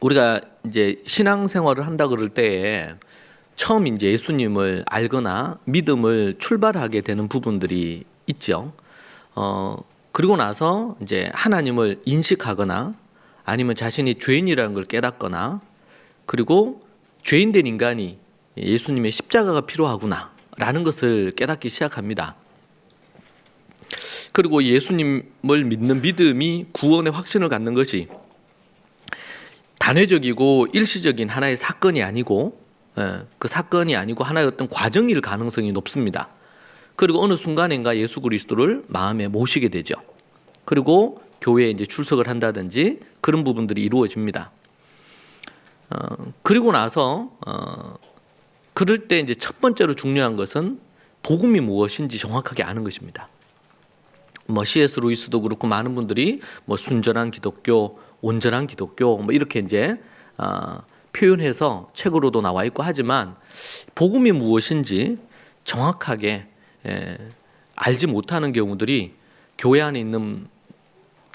우리가 이제 신앙생활을 한다 그럴 때에 처음 이제 예수님을 알거나 믿음을 출발하게 되는 부분들이 있죠. 그리고 나서 이제 하나님을 인식하거나 아니면 자신이 죄인이라는 걸 깨닫거나 그리고 죄인된 인간이 예수님의 십자가가 필요하구나라는 것을 깨닫기 시작합니다. 그리고 예수님을 믿는 믿음이 구원의 확신을 갖는 것이 단회적이고 일시적인 하나의 사건이 아니고 그 사건이 아니고 하나의 어떤 과정일 가능성이 높습니다. 그리고 어느 순간인가 예수 그리스도를 마음에 모시게 되죠. 그리고 교회에 이제 출석을 한다든지 그런 부분들이 이루어집니다. 그리고 나서 그럴 때 이제 첫 번째로 중요한 것은 복음이 무엇인지 정확하게 아는 것입니다. C.S. 루이스도 그렇고 많은 분들이 순전한 기독교, 온전한 기독교 이렇게 이제 표현해서 책으로도 나와 있고 하지만 복음이 무엇인지 정확하게 알지 못하는 경우들이 교회 안에 있는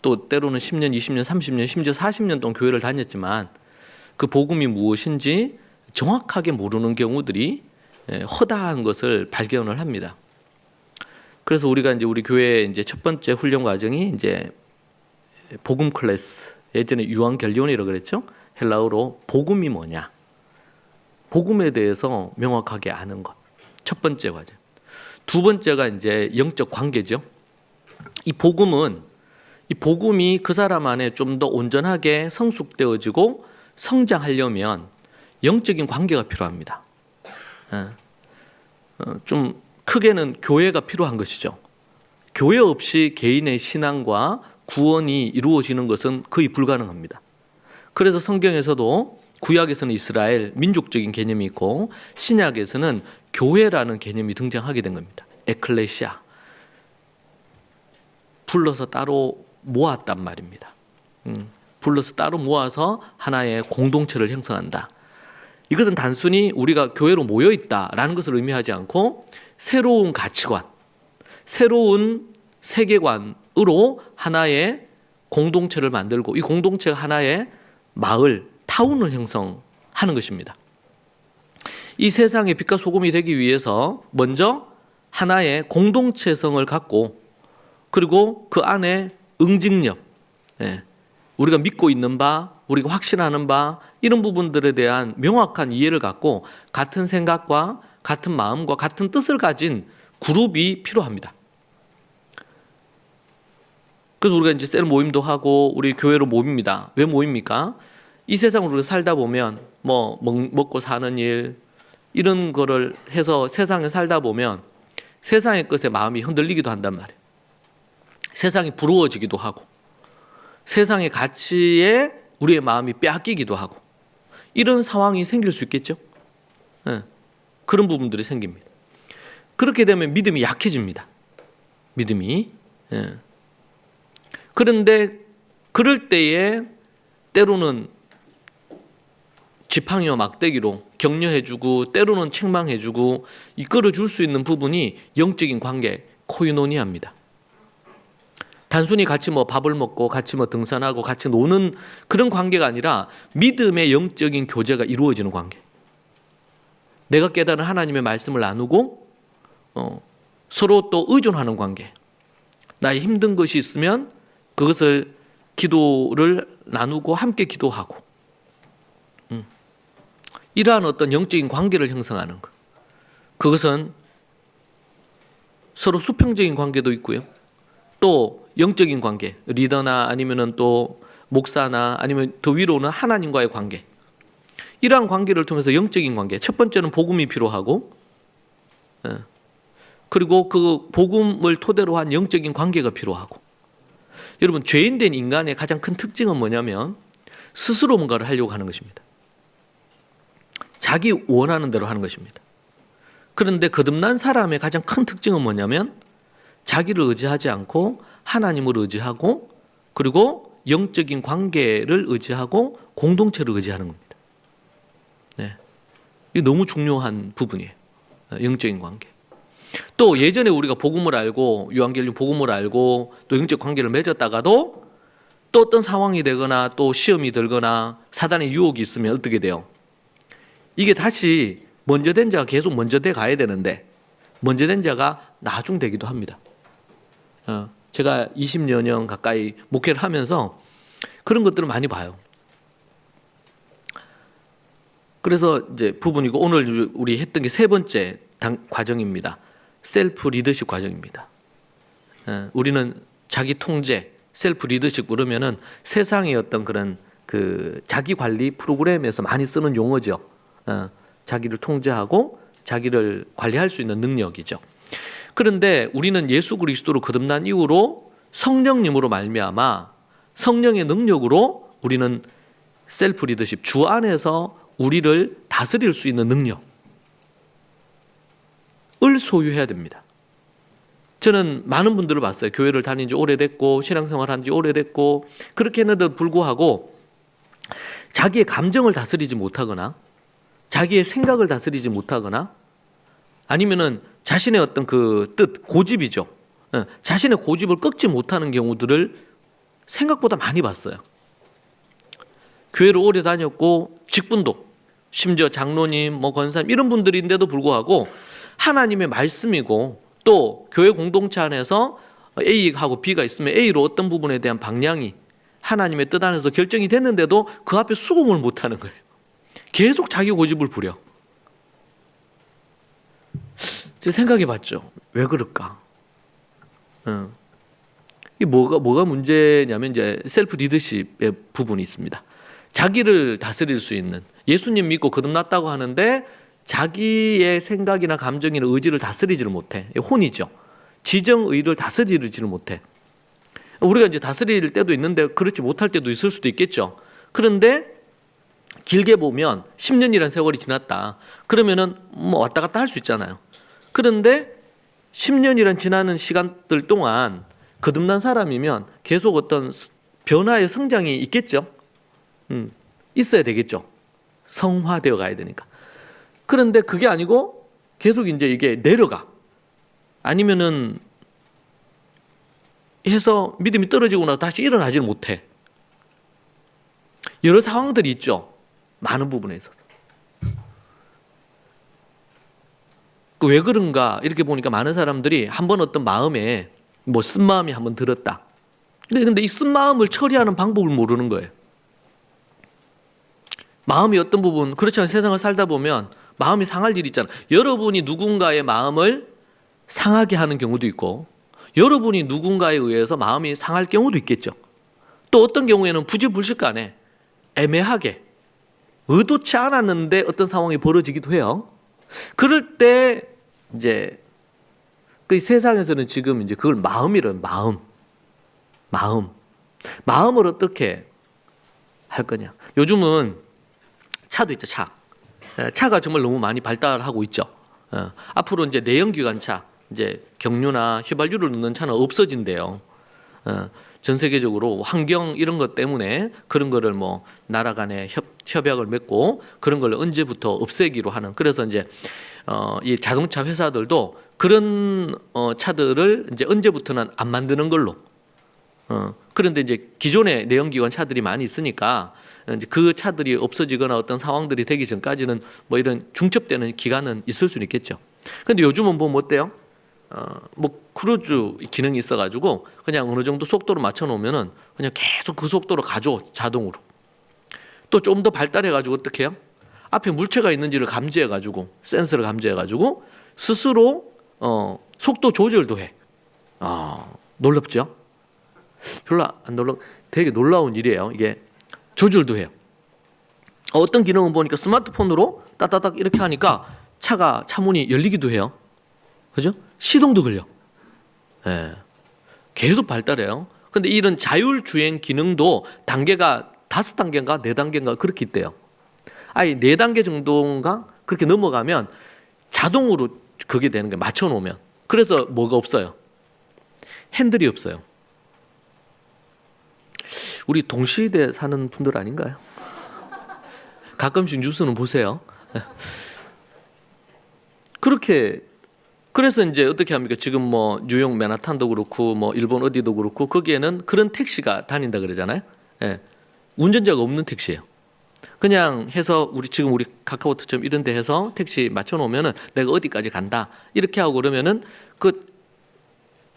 또 때로는 10년, 20년, 30년, 심지어 40년 동안 교회를 다녔지만 그 복음이 무엇인지 정확하게 모르는 경우들이 허다한 것을 발견을 합니다. 그래서 우리가 이제 우리 교회 이제 첫 번째 훈련 과정이 이제 복음 클래스, 예전에 유앙겔리온이라고 그랬죠. 헬라어로 복음이 뭐냐, 복음에 대해서 명확하게 아는 것. 첫 번째 과정. 두 번째가 이제 영적 관계죠. 이 복음이 그 사람 안에 좀 더 온전하게 성숙되어지고 성장하려면 영적인 관계가 필요합니다. 좀 크게는 교회가 필요한 것이죠. 교회 없이 개인의 신앙과 구원이 이루어지는 것은 거의 불가능합니다. 그래서 성경에서도 구약에서는 이스라엘 민족적인 개념이 있고 신약에서는 교회라는 개념이 등장하게 된 겁니다. 에클레시아, 불러서 따로 모았단 말입니다. 불러서 따로 모아서 하나의 공동체를 형성한다. 이것은 단순히 우리가 교회로 모여있다라는 것을 의미하지 않고 새로운 가치관, 새로운 세계관으로 하나의 공동체를 만들고 이 공동체가 하나의 마을, 타운을 형성하는 것입니다. 이 세상의 빛과 소금이 되기 위해서 먼저 하나의 공동체성을 갖고 그리고 그 안에 응징력, 우리가 믿고 있는 바, 우리가 확신하는 바 이런 부분들에 대한 명확한 이해를 갖고 같은 생각과 같은 마음과 같은 뜻을 가진 그룹이 필요합니다. 그래서 우리가 이제 셀 모임도 하고 우리 교회로 모입니다. 왜 모입니까? 이 세상을 우리가 살다 보면 먹고 사는 일 이런 거를 해서 세상에 살다 보면 세상의 것에 마음이 흔들리기도 한단 말이에요. 세상이 부러워지기도 하고 세상의 가치에 우리의 마음이 빼앗기기도 하고 이런 상황이 생길 수 있겠죠. 그런 부분들이 생깁니다. 그렇게 되면 믿음이 약해집니다. 믿음이. 그런데 그럴 때에 때로는 지팡이와 막대기로 격려해주고 때로는 책망해주고 이끌어줄 수 있는 부분이 영적인 관계, 코이노니아입니다. 단순히 같이 밥을 먹고 같이 등산하고 같이 노는 그런 관계가 아니라 믿음의 영적인 교제가 이루어지는 관계. 내가 깨달은 하나님의 말씀을 나누고 서로 또 의존하는 관계. 나의 힘든 것이 있으면 그것을 기도를 나누고 함께 기도하고 이러한 어떤 영적인 관계를 형성하는 것. 그것은 서로 수평적인 관계도 있고요. 또 영적인 관계, 리더나 아니면은 또 목사나 아니면 더 위로는 하나님과의 관계. 이러한 관계를 통해서 영적인 관계. 첫 번째는 복음이 필요하고, 그리고 그 복음을 토대로 한 영적인 관계가 필요하고. 여러분, 죄인된 인간의 가장 큰 특징은 뭐냐면 스스로 뭔가를 하려고 하는 것입니다. 자기 원하는 대로 하는 것입니다. 그런데 거듭난 사람의 가장 큰 특징은 뭐냐면 자기를 의지하지 않고 하나님을 의지하고 그리고 영적인 관계를 의지하고 공동체를 의지하는 겁니다. 이게 너무 중요한 부분이에요. 영적인 관계. 또 예전에 우리가 복음을 알고 유한겔리온 복음을 알고 또 영적 관계를 맺었다가도 또 어떤 상황이 되거나 또 시험이 들거나 사단의 유혹이 있으면 어떻게 돼요? 이게 다시 먼저 된 자가 계속 먼저 돼 가야 되는데 먼저 된 자가 나중 되기도 합니다. 제가 20여 년 가까이 목회를 하면서 그런 것들을 많이 봐요. 그래서 이제 부분이고 오늘 우리 했던 게 세 번째 과정입니다. 셀프 리더십 과정입니다. 우리는 자기 통제, 셀프 리더십 그러면은 세상의 어떤 그런 그 자기 관리 프로그램에서 많이 쓰는 용어죠. 자기를 통제하고 자기를 관리할 수 있는 능력이죠. 그런데 우리는 예수 그리스도로 거듭난 이후로 성령님으로 말미암아 성령의 능력으로 우리는 셀프 리더십, 주 안에서 우리를 다스릴 수 있는 능력을 소유해야 됩니다. 저는 많은 분들을 봤어요. 교회를 다닌 지 오래됐고 신앙생활 한 지 오래됐고 그렇게 했는데도 불구하고 자기의 감정을 다스리지 못하거나 자기의 생각을 다스리지 못하거나 아니면은 자신의 어떤 그 뜻, 고집이죠. 자신의 고집을 꺾지 못하는 경우들을 생각보다 많이 봤어요. 교회를 오래 다녔고 직분도 심지어 장로님, 뭐 권사님 이런 분들인데도 불구하고 하나님의 말씀이고 또 교회 공동체 안에서 A하고 B가 있으면 A로 어떤 부분에 대한 방향이 하나님의 뜻 안에서 결정이 됐는데도 그 앞에 수긍을 못하는 거예요. 계속 자기 고집을 부려. 제가 생각해봤죠. 왜 그럴까? 이 뭐가 문제냐면 이제 셀프 리더십의 부분이 있습니다. 자기를 다스릴 수 있는 예수님 믿고 거듭났다고 하는데 자기의 생각이나 감정이나 의지를 다스리지를 못해. 혼이죠. 지정의를 다스리지를 못해. 우리가 이제 다스릴 때도 있는데 그렇지 못할 때도 있을 수도 있겠죠. 그런데 길게 보면 10년이라는 세월이 지났다. 그러면은 뭐 왔다 갔다 할 수 있잖아요. 그런데 10년이란 지나는 시간들 동안 거듭난 사람이면 계속 어떤 변화의 성장이 있겠죠. 있어야 되겠죠. 성화되어 가야 되니까. 그런데 그게 아니고 계속 이제 이게 내려가. 아니면은 해서 믿음이 떨어지고 나서 다시 일어나지를 못해. 여러 상황들이 있죠. 많은 부분에 있어서. 왜 그런가 이렇게 보니까 많은 사람들이 한번 어떤 마음에 뭐 쓴 마음이 한번 들었다. 근데 이 쓴 마음을 처리하는 방법을 모르는 거예요. 마음이 어떤 부분 그렇지 않은 세상을 살다 보면 마음이 상할 일이 있잖아요. 여러분이 누군가의 마음을 상하게 하는 경우도 있고 여러분이 누군가에 의해서 마음이 상할 경우도 있겠죠. 또 어떤 경우에는 부지불식간에 애매하게 의도치 않았는데 어떤 상황이 벌어지기도 해요. 그럴 때 이제 그 세상에서는 지금 이제 그걸 마음이란 마음을 어떻게 할 거냐. 요즘은 차도 있죠. 차가 정말 너무 많이 발달하고 있죠. 앞으로 이제 내연기관차, 이제 경유나 휘발유를 넣는 차는 없어진대요. 전 세계적으로 환경 이런 것 때문에 그런 거를 뭐 나라 간에 협약을 맺고 그런 걸 언제부터 없애기로 하는. 그래서 이제 이 자동차 회사들도 그런 차들을 이제 언제부터는 안 만드는 걸로. 그런데 이제 기존의 내연기관 차들이 많이 있으니까 이제 그 차들이 없어지거나 어떤 상황들이 되기 전까지는 뭐 이런 중첩되는 기간은 있을 수는 있겠죠. 근데 요즘은 보면 어때요? 뭐 크루즈 기능이 있어가지고 그냥 어느 정도 속도로 맞춰놓으면은 그냥 계속 그 속도로 가죠. 자동으로. 또 좀 더 발달해가지고 어떻게 해요? 앞에 물체가 있는지를 감지해가지고 센서를 감지해가지고 스스로 속도 조절도 해. 놀랍죠? 별로 안 되게 놀라운 일이에요. 이게 조절도 해요. 어떤 기능은 보니까 스마트폰으로 따따닥 이렇게 하니까 차 문이 열리기도 해요. 그죠? 시동도 걸려. 예. 계속 발달해요. 근데 이런 자율주행 기능도 단계가 5단계인가 4단계인가 그렇게 있대요. 아니 4단계 정도인가 그렇게 넘어가면 자동으로 그게 되는 거예요. 맞춰놓으면. 그래서 뭐가 없어요? 핸들이 없어요. 우리 동시대 사는 분들 아닌가요? 그렇게 그래서 이제 어떻게 합니까? 지금 뭐 뉴욕 맨하탄도 그렇고 뭐 일본 어디도 그렇고 거기에는 그런 택시가 다닌다 그러잖아요. 예. 운전자가 없는 택시예요. 그냥 해서 우리 카카오톡처럼 이런 데 해서 택시 맞춰 놓으면은 내가 어디까지 간다. 이렇게 하고 그러면은 그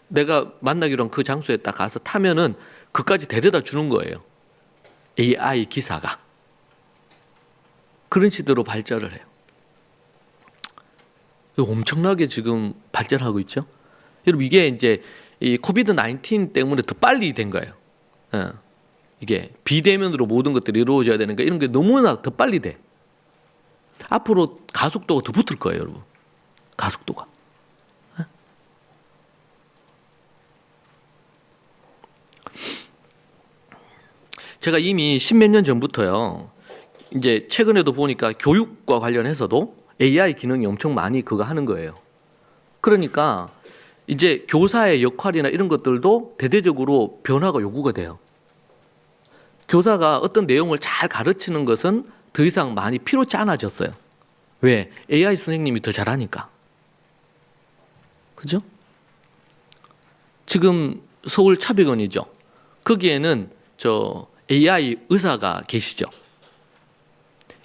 내가 만나기로 한 그 장소에 딱 가서 타면은 그까지 데려다 주는 거예요. AI 기사가. 그런 식으로 발전을 해요. 엄청나게 지금 발전하고 있죠. 여러분 이게 이제 이 코비드 19 때문에 더 빨리 된 거예요. 이게 비대면으로 모든 것들이 이루어져야 되는 거 이런 게 너무나 더 빨리 돼. 앞으로 가속도가 더 붙을 거예요, 여러분. 가속도가. 제가 이미 십몇 년 전부터요. 이제 최근에도 보니까 교육과 관련해서도 AI 기능이 엄청 많이 그거 하는 거예요. 그러니까 이제 교사의 역할이나 이런 것들도 대대적으로 변화가 요구가 돼요. 교사가 어떤 내용을 잘 가르치는 것은 더 이상 많이 필요치 않아졌어요. 왜? AI 선생님이 더 잘하니까. 그죠? 지금 서울 차백원이죠. 거기에는 AI 의사가 계시죠.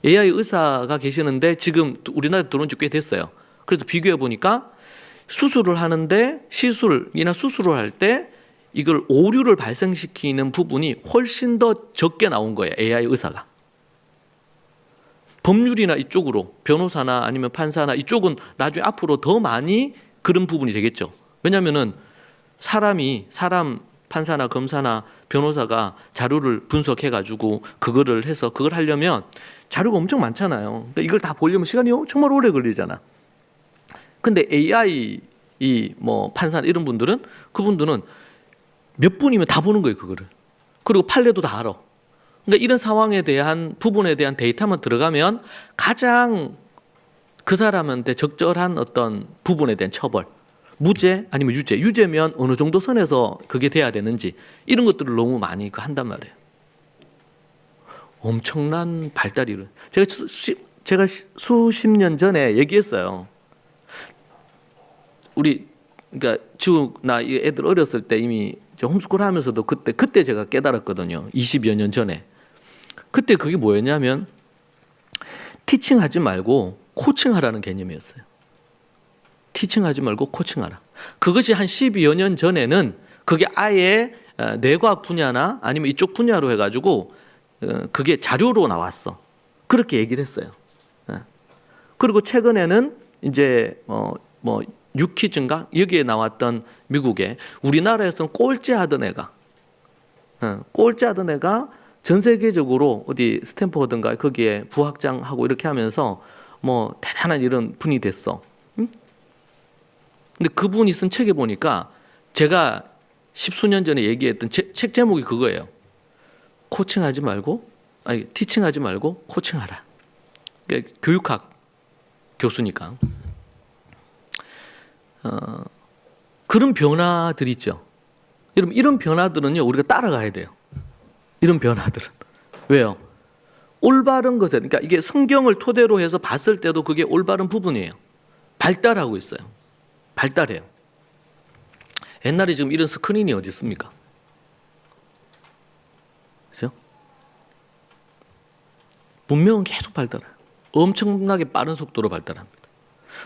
AI 의사가 계시는데 지금 우리나라에 들어온 지 꽤 됐어요. 그래서 비교해 보니까 수술을 하는데 시술이나 수술을 할 때 이걸 오류를 발생시키는 부분이 훨씬 더 적게 나온 거예요. AI 의사가. 법률이나 이쪽으로 변호사나 아니면 판사나 이쪽은 나중에 앞으로 더 많이 그런 부분이 되겠죠. 왜냐하면은 사람 판사나 검사나 변호사가 자료를 분석해가지고 그거를 해서 그걸 하려면 자료가 엄청 많잖아요. 그러니까 이걸 다 보려면 시간이 정말 오래 걸리잖아. 근데 AI 뭐 판사 이런 분들은 그분들은 몇 분이면 다 보는 거예요, 그거를. 그리고 판례도 다 알아. 그러니까 이런 상황에 대한 부분에 대한 데이터만 들어가면 가장 그 사람한테 적절한 어떤 부분에 대한 처벌, 무죄 아니면 유죄, 유죄면 어느 정도 선에서 그게 돼야 되는지 이런 것들을 너무 많이 한단 말이에요. 엄청난 발달이. 제가 수십 년 전에 얘기했어요. 그러니까 지금 나 애들 어렸을 때 이미 홈스쿨 하면서도 그때 제가 깨달았거든요. 20여 년 전에. 그때 그게 뭐였냐면 티칭하지 말고 코칭하라는 개념이었어요. 티칭하지 말고 코칭하라. 그것이 한 12여 년 전에는 그게 아예 뇌과학 분야나 아니면 이쪽 분야로 해가지고 그게 자료로 나왔어. 그렇게 얘기를 했어요. 그리고 최근에는 이제 뭐 유키즈인가 여기에 나왔던 미국에 우리나라에서는 꼴찌하던 애가 전 세계적으로 어디 스탠퍼드인가 거기에 부학장하고 이렇게 하면서 뭐 대단한 이런 분이 됐어. 근데 그분이 쓴 책에 보니까 제가 십수년 전에 얘기했던 책 제목이 그거예요. 티칭하지 말고 코칭하라. 그러니까 교육학 교수니까. 그런 변화들이 있죠. 여러분 이런 변화들은요 우리가 따라가야 돼요. 이런 변화들은 왜요? 올바른 것에 그러니까 이게 성경을 토대로 해서 봤을 때도 그게 올바른 부분이에요. 발달하고 있어요. 발달해요. 옛날에 지금 이런 스크린이 어디 있습니까? 그렇죠? 문명은 계속 발달해요. 엄청나게 빠른 속도로 발달합니다.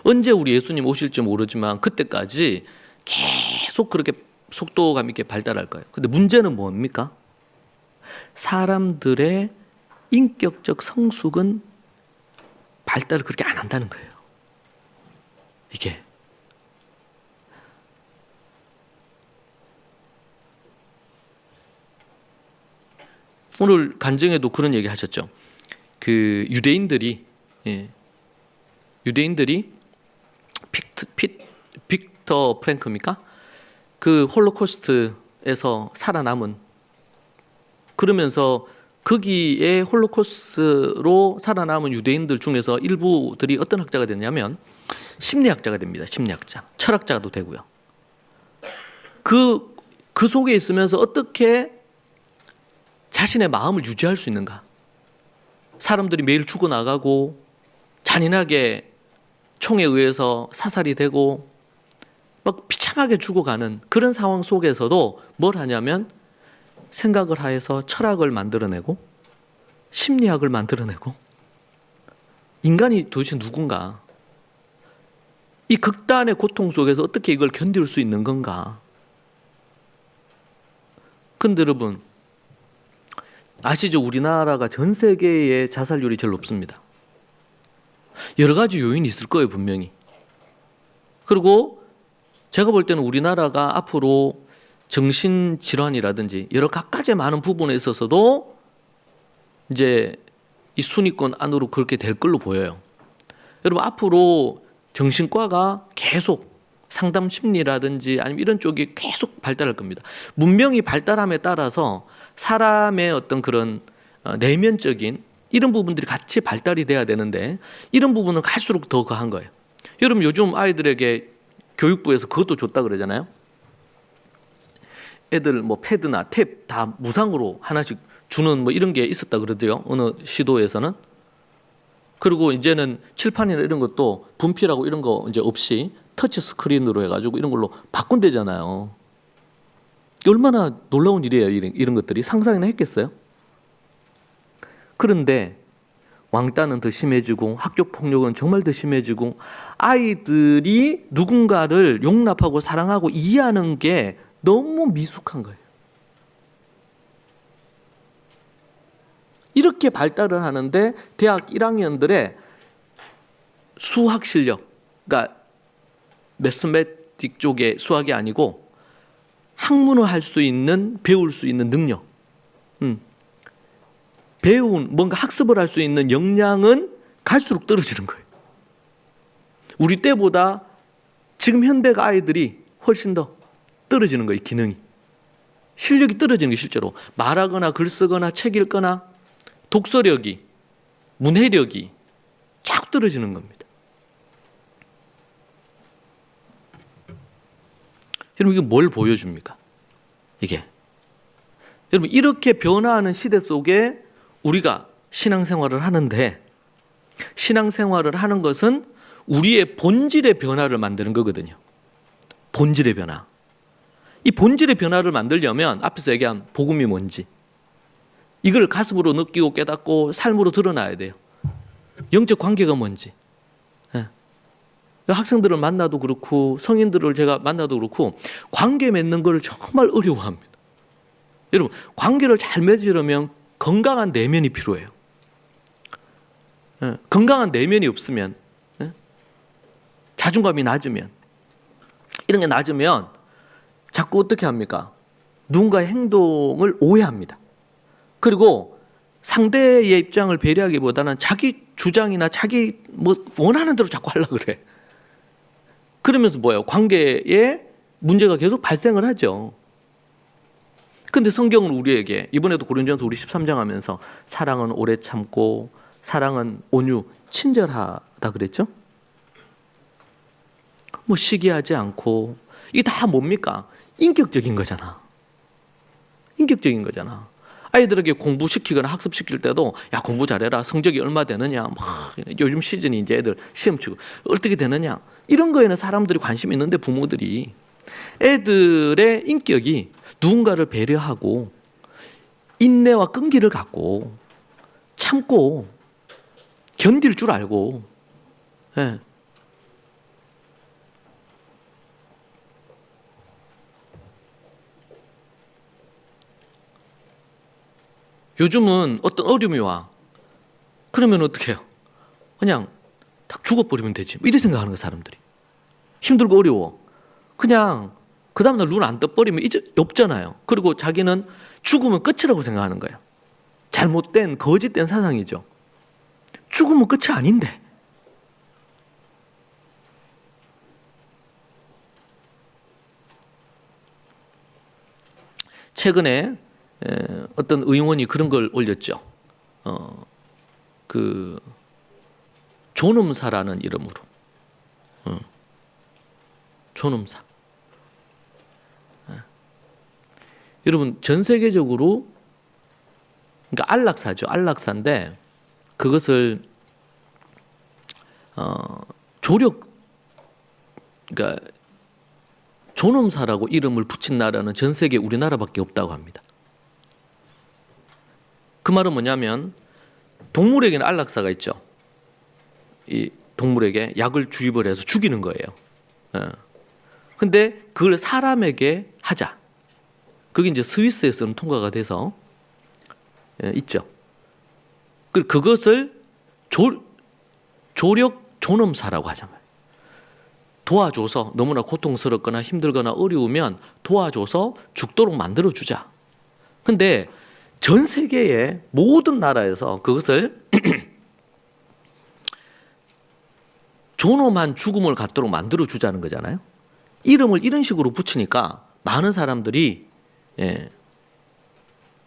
언제 우리 예수님 오실지 모르지만 그때까지 계속 그렇게 속도감 있게 발달할 거예요. 근데 문제는 뭡니까? 사람들의 인격적 성숙은 발달을 그렇게 안 한다는 거예요. 이게 오늘 간증에도 그런 얘기 하셨죠. 그 유대인들이 빅터 프랭크입니까? 그 홀로코스트에서 살아남은 그러면서 거기에 홀로코스트로 살아남은 유대인들 중에서 일부들이 어떤 학자가 됐냐면 심리학자가 됩니다. 심리학자, 철학자도 되고요. 그 속에 있으면서 어떻게 자신의 마음을 유지할 수 있는가? 사람들이 매일 죽어나가고 잔인하게 총에 의해서 사살이 되고 막 비참하게 죽어가는 그런 상황 속에서도 뭘 하냐면 생각을 하여서 철학을 만들어내고 심리학을 만들어내고 인간이 도대체 누군가? 이 극단의 고통 속에서 어떻게 이걸 견딜 수 있는 건가? 근데 여러분 아시죠? 우리나라가 전 세계의 자살률이 제일 높습니다. 여러 가지 요인이 있을 거예요, 분명히. 그리고 제가 볼 때는 우리나라가 앞으로 정신질환이라든지 여러 갖가지 많은 부분에 있어서도 이제 이 순위권 안으로 그렇게 될 걸로 보여요. 여러분 앞으로 정신과가 계속 상담 심리라든지 아니면 이런 쪽이 계속 발달할 겁니다. 문명이 발달함에 따라서 사람의 어떤 그런 내면적인 이런 부분들이 같이 발달이 돼야 되는데 이런 부분은 갈수록 더 거한 거예요. 여러분 요즘 아이들에게 교육부에서 그것도 줬다 그러잖아요. 애들 뭐 패드나 탭 다 무상으로 하나씩 주는 뭐 이런 게 있었다 그러죠. 어느 시도에서는. 그리고 이제는 칠판이나 이런 것도 분필하고 이런 거 이제 없이 터치 스크린으로 해가지고 이런 걸로 바꾼대잖아요. 얼마나 놀라운 일이에요, 이런 것들이. 상상이나 했겠어요? 그런데 왕따는 더 심해지고 학교 폭력은 정말 더 심해지고 아이들이 누군가를 용납하고 사랑하고 이해하는 게 너무 미숙한 거예요. 이렇게 발달을 하는데 대학 1학년들의 수학 실력, 그러니까 매스매틱 쪽의 수학이 아니고 학문을 할 수 있는, 배울 수 있는 능력, 뭔가 학습을 할 수 있는 역량은 갈수록 떨어지는 거예요. 우리 때보다 지금 현대가 아이들이 훨씬 더 떨어지는 거예요, 기능이. 실력이 떨어지는 게 실제로. 말하거나 글 쓰거나 책 읽거나 독서력이, 문해력이 쫙 떨어지는 겁니다. 여러분 이게 뭘 보여줍니까? 이게 여러분 이렇게 변화하는 시대 속에 우리가 신앙생활을 하는데 신앙생활을 하는 것은 우리의 본질의 변화를 만드는 거거든요. 본질의 변화. 이 본질의 변화를 만들려면 앞에서 얘기한 복음이 뭔지 이걸 가슴으로 느끼고 깨닫고 삶으로 드러나야 돼요. 영적 관계가 뭔지. 학생들을 만나도 그렇고 성인들을 제가 만나도 그렇고 관계 맺는 걸 정말 어려워합니다. 여러분 관계를 잘 맺으려면 건강한 내면이 필요해요. 건강한 내면이 없으면 자존감이 낮으면 이런 게 낮으면 자꾸 어떻게 합니까? 누군가의 행동을 오해합니다. 그리고 상대의 입장을 배려하기보다는 자기 주장이나 자기 뭐 원하는 대로 자꾸 하려고 그래. 그러면서 뭐예요? 관계에 문제가 계속 발생을 하죠. 근데 성경은 우리에게 이번에도 고린도전서 우리 13장 하면서 사랑은 오래 참고 사랑은 온유 친절하다 그랬죠? 뭐 시기하지 않고 이게 다 뭡니까? 인격적인 거잖아. 인격적인 거잖아. 아이들에게 공부시키거나 학습시킬 때도 야 공부 잘해라 성적이 얼마 되느냐 막 요즘 시즌이 이제 애들 시험 치고 어떻게 되느냐 이런 거에는 사람들이 관심이 있는데 부모들이 애들의 인격이 누군가를 배려하고 인내와 끈기를 갖고 참고 견딜 줄 알고 예. 요즘은 어떤 어려움이 와. 그러면 어떻게 해요? 그냥 딱 죽어버리면 되지. 이렇게 생각하는 거예요, 사람들이. 힘들고 어려워. 그냥 그 다음날 눈 안 떠버리면 이제 없잖아요. 그리고 자기는 죽으면 끝이라고 생각하는 거예요. 잘못된 거짓된 사상이죠. 죽으면 끝이 아닌데. 최근에 어떤 의원이 그런 걸 올렸죠. 그 존엄사라는 이름으로. 존엄사. 여러분 전 세계적으로 그러니까 안락사죠. 안락사인데 그것을 조력 그러니까 존엄사라고 이름을 붙인 나라는 전 세계 우리나라밖에 없다고 합니다. 그 말은 뭐냐면 동물에게는 안락사가 있죠. 이 동물에게 약을 주입을 해서 죽이는 거예요. 근데 그걸 사람에게 하자. 그게 이제 스위스에서는 통과가 돼서 있죠. 그것을 조력 존엄사라고 하잖아요. 도와줘서 너무나 고통스럽거나 힘들거나 어려우면 도와줘서 죽도록 만들어주자. 근데 전 세계의 모든 나라에서 그것을 존엄한 죽음을 갖도록 만들어주자는 거잖아요. 이름을 이런 식으로 붙이니까 많은 사람들이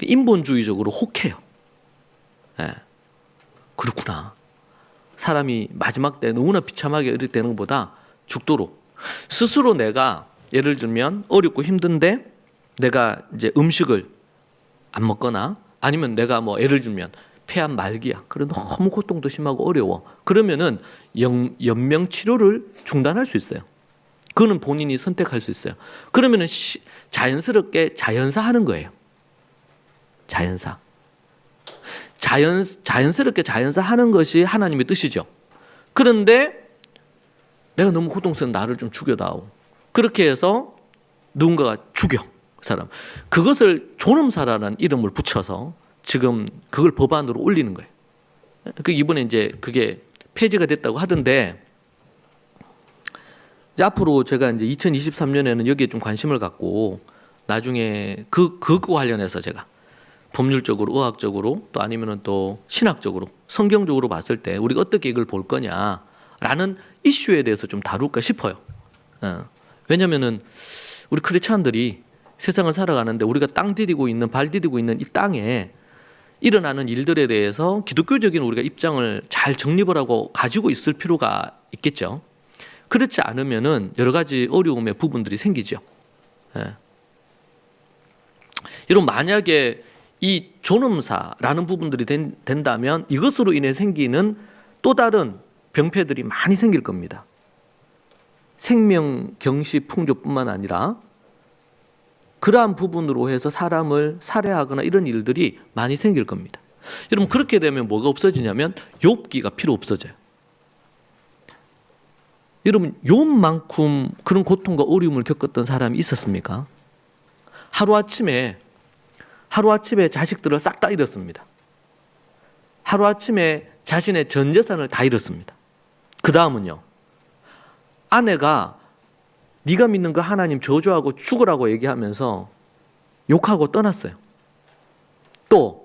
인본주의적으로 혹해요. 그렇구나. 사람이 마지막 때 너무나 비참하게 어릴 때는 것보다 죽도록 스스로 내가 예를 들면 어렵고 힘든데 내가 이제 음식을 안 먹거나 아니면 내가 뭐 예를 들면 폐암 말기야. 그래 너무 고통도 심하고 어려워. 그러면은 연명 치료를 중단할 수 있어요. 그거는 본인이 선택할 수 있어요. 그러면은 자연스럽게 자연사 하는 거예요. 자연사. 자연스럽게 자연사 하는 것이 하나님의 뜻이죠. 그런데 내가 너무 고통스러운 나를 좀 죽여다오. 그렇게 해서 누군가가 죽여. 그 사람. 그것을 존엄사라는 이름을 붙여서 지금 그걸 법안으로 올리는 거예요. 이번에 이제 그게 폐지가 됐다고 하던데 이제 앞으로 제가 이제 2023년에는 여기에 좀 관심을 갖고 나중에 그거 관련해서 제가 법률적으로, 의학적으로 또 아니면은 또 신학적으로, 성경적으로 봤을 때 우리가 어떻게 이걸 볼 거냐라는 이슈에 대해서 좀 다룰까 싶어요. 왜냐면은 우리 크리스찬들이 세상을 살아가는데 우리가 땅 디디고 있는, 발 디디고 있는 이 땅에 일어나는 일들에 대해서 기독교적인 우리가 입장을 잘 정립을 하고 가지고 있을 필요가 있겠죠. 그렇지 않으면은 여러 가지 어려움의 부분들이 생기죠. 여러분 만약에 이 존엄사라는 부분들이 된다면 이것으로 인해 생기는 또 다른 병폐들이 많이 생길 겁니다. 생명 경시 풍조뿐만 아니라 그러한 부분으로 해서 사람을 살해하거나 이런 일들이 많이 생길 겁니다. 여러분 그렇게 되면 뭐가 없어지냐면 욥기가 필요 없어져요. 여러분 욥만큼 그런 고통과 어려움을 겪었던 사람이 있었습니까? 하루아침에 자식들을 싹 다 잃었습니다. 하루아침에 자신의 전 재산을 다 잃었습니다. 그 다음은요. 아내가 네가 믿는 그 하나님 저주하고 죽으라고 얘기하면서 욕하고 떠났어요. 또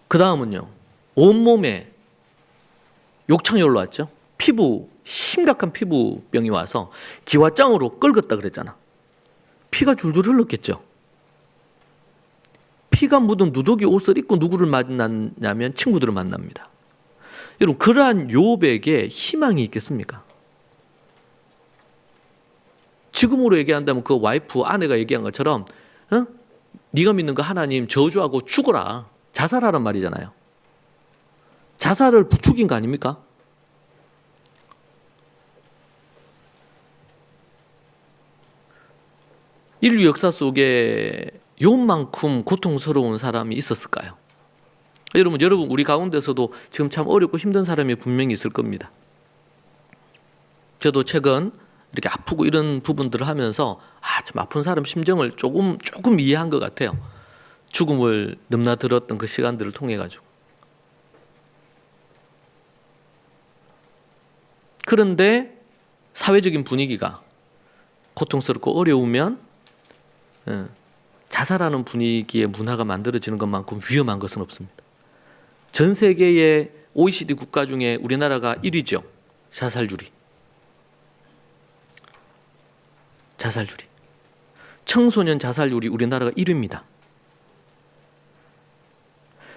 그 다음은요. 온몸에 욕창이 올라왔죠. 심각한 피부병이 와서 기와장으로 긁었다 그랬잖아. 피가 줄줄 흘렀겠죠. 피가 묻은 누더기 옷을 입고 누구를 만났냐면 친구들을 만납니다. 여러분 그러한 욥에게 희망이 있겠습니까? 지금으로 얘기한다면 그 와이프 아내가 얘기한 것처럼 네가 믿는 그 하나님 저주하고 죽어라. 자살하란 말이잖아요. 자살을 부추긴 거 아닙니까? 인류 역사 속에 욥만큼 고통스러운 사람이 있었을까요? 여러분 우리 가운데서도 지금 참 어렵고 힘든 사람이 분명히 있을 겁니다. 저도 최근 이렇게 아프고 이런 부분들을 하면서 좀 아픈 사람 심정을 조금 이해한 것 같아요. 죽음을 넘나들었던 그 시간들을 통해 가지고. 그런데 사회적인 분위기가 고통스럽고 어려우면 자살하는 분위기의 문화가 만들어지는 것만큼 위험한 것은 없습니다. 전 세계의 OECD 국가 중에 우리나라가 1위죠. 자살률이. 청소년 자살률이 우리나라가 1위입니다.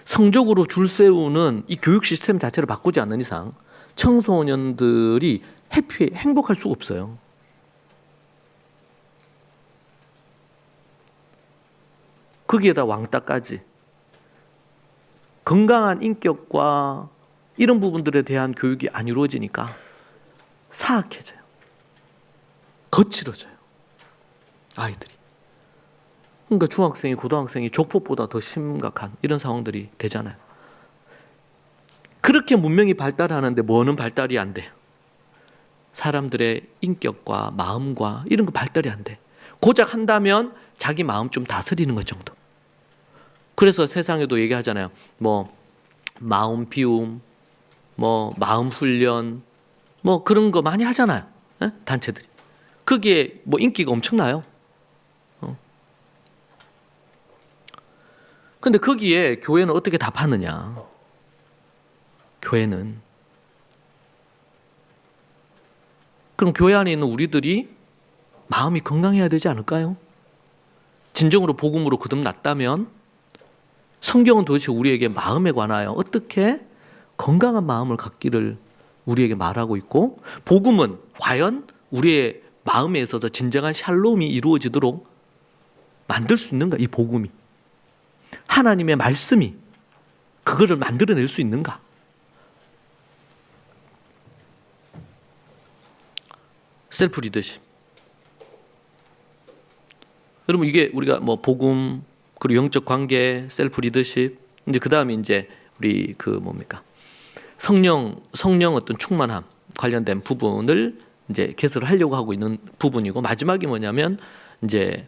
성적으로 줄 세우는 이 교육 시스템 자체를 바꾸지 않는 이상 청소년들이 행복할 수가 없어요. 거기에다 왕따까지 건강한 인격과 이런 부분들에 대한 교육이 안 이루어지니까 사악해져요. 거칠어져요. 아이들이. 그러니까 중학생이 고등학생이 조폭보다 더 심각한 이런 상황들이 되잖아요. 그렇게 문명이 발달하는데 뭐는 발달이 안 돼요. 사람들의 인격과 마음과 이런 거 발달이 안 돼. 고작 한다면 자기 마음 좀 다스리는 것 정도. 그래서 세상에도 얘기하잖아요. 뭐 마음 비움, 뭐 마음 훈련, 뭐 그런 거 많이 하잖아요. 에? 단체들이. 그게 뭐 인기가 엄청나요. 근데 거기에 교회는 어떻게 답하느냐? 교회는 그럼 교회 안에 있는 우리들이 마음이 건강해야 되지 않을까요? 진정으로 복음으로 거듭났다면 성경은 도대체 우리에게 마음에 관하여 어떻게 건강한 마음을 갖기를 우리에게 말하고 있고, 복음은 과연 우리의 마음에 있어서 진정한 샬롬이 이루어지도록 만들 수 있는가? 이 복음이, 하나님의 말씀이 그거를 만들어낼 수 있는가? 셀프 리더십. 여러분, 이게 우리가 뭐 복음, 그리고 영적 관계, 셀프 리더십, 이제 그 다음에 이제 우리 그 뭡니까? 성령 어떤 충만함 관련된 부분을 이제 개설을 하려고 하고 있는 부분이고, 마지막이 뭐냐면 이제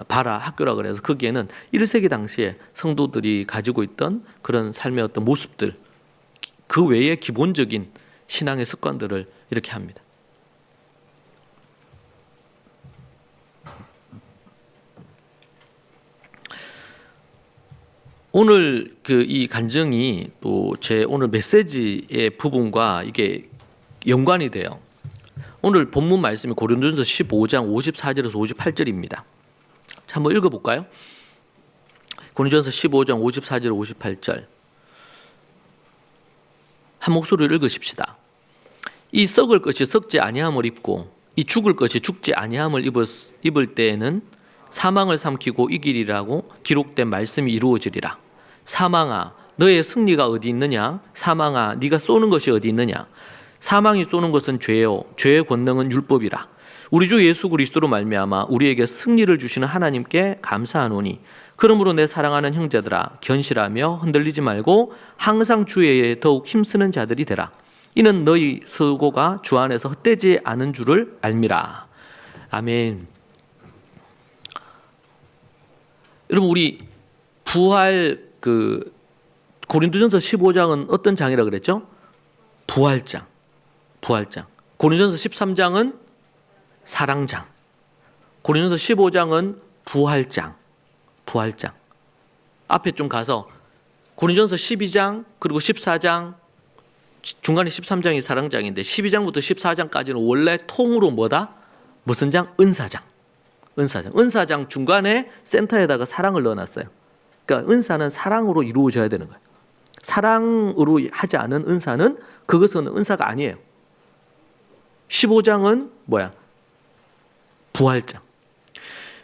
바라 학교라 그래서 거기에는 1세기 당시에 성도들이 가지고 있던 그런 삶의 어떤 모습들, 그 외에 기본적인 신앙의 습관들을 이렇게 합니다. 오늘 이 간증이 또 제 오늘 메시지의 부분과 이게 연관이 돼요. 오늘 본문 말씀이 고린도전서 15장 54절에서 58절입니다. 자, 한번 읽어볼까요? 고린도전서 15장 54절 58절. 한 목소리로 읽으십시다. 이 썩을 것이 썩지 아니함을 입고 이 죽을 것이 죽지 아니함을 입을 때에는 사망을 삼키고 이기리라고 기록된 말씀이 이루어지리라. 사망아, 너의 승리가 어디 있느냐? 사망아, 네가 쏘는 것이 어디 있느냐? 사망이 쏘는 것은 죄요, 죄의 권능은 율법이라. 우리 주 예수 그리스도로 말미암아 우리에게 승리를 주시는 하나님께 감사하노니, 그러므로 내 사랑하는 형제들아, 견실하며 흔들리지 말고 항상 주의 더욱 힘쓰는 자들이 되라. 이는 너희 수고가 주 안에서 헛되지 않은 줄을 알미라. 아멘. 여러분, 우리 부활 고린도전서 15장은 어떤 장이라 그랬죠? 부활장. 고린도전서 13장은 사랑장. 고린도전서 15장은 부활장. 앞에 좀 가서 고린도전서 12장 그리고 14장, 중간에 13장이 사랑장인데 12장부터 14장까지는 원래 통으로 뭐다? 무슨 장? 은사장. 은사장 중간에 센터에다가 사랑을 넣어놨어요. 그러니까 은사는 사랑으로 이루어져야 되는 거예요. 사랑으로 하지 않은 은사는 그것은 은사가 아니에요. 15장은 뭐야? 부활장.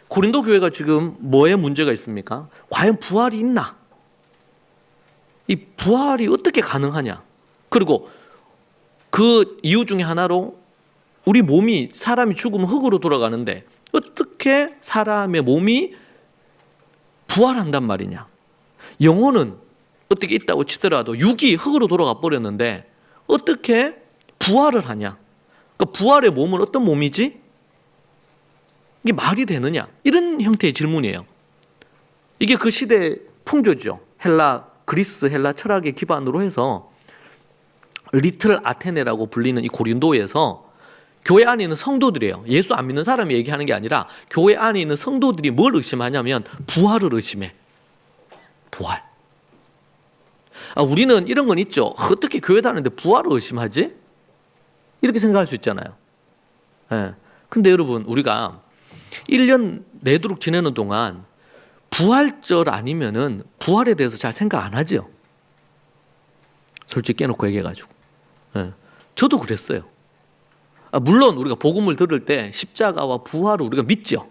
고린도 교회가 지금 뭐에 문제가 있습니까? 과연 부활이 있나? 이 부활이 어떻게 가능하냐? 그리고 그 이유 중에 하나로 우리 몸이, 사람이 죽으면 흙으로 돌아가는데 어떻게 사람의 몸이 부활한단 말이냐? 영혼은 어떻게 있다고 치더라도 육이 흙으로 돌아가 버렸는데 어떻게 부활을 하냐? 그러니까 부활의 몸은 어떤 몸이지? 이게 말이 되느냐? 이런 형태의 질문이에요. 이게 그 시대의 풍조죠. 그리스 헬라 철학의 기반으로 해서 리틀 아테네라고 불리는 이 고린도에서 교회 안에 있는 성도들이에요. 예수 안 믿는 사람이 얘기하는 게 아니라 교회 안에 있는 성도들이 뭘 의심하냐면 부활을 의심해. 부활. 우리는 이런 건 있죠. 어떻게 교회 다니는데 부활을 의심하지? 이렇게 생각할 수 있잖아요. 근데 여러분, 우리가 1년 내도록 지내는 동안 부활절 아니면은 부활에 대해서 잘 생각 안 하죠. 솔직히 깨놓고 얘기해가지고. 저도 그랬어요. 물론 우리가 복음을 들을 때 십자가와 부활을 우리가 믿죠.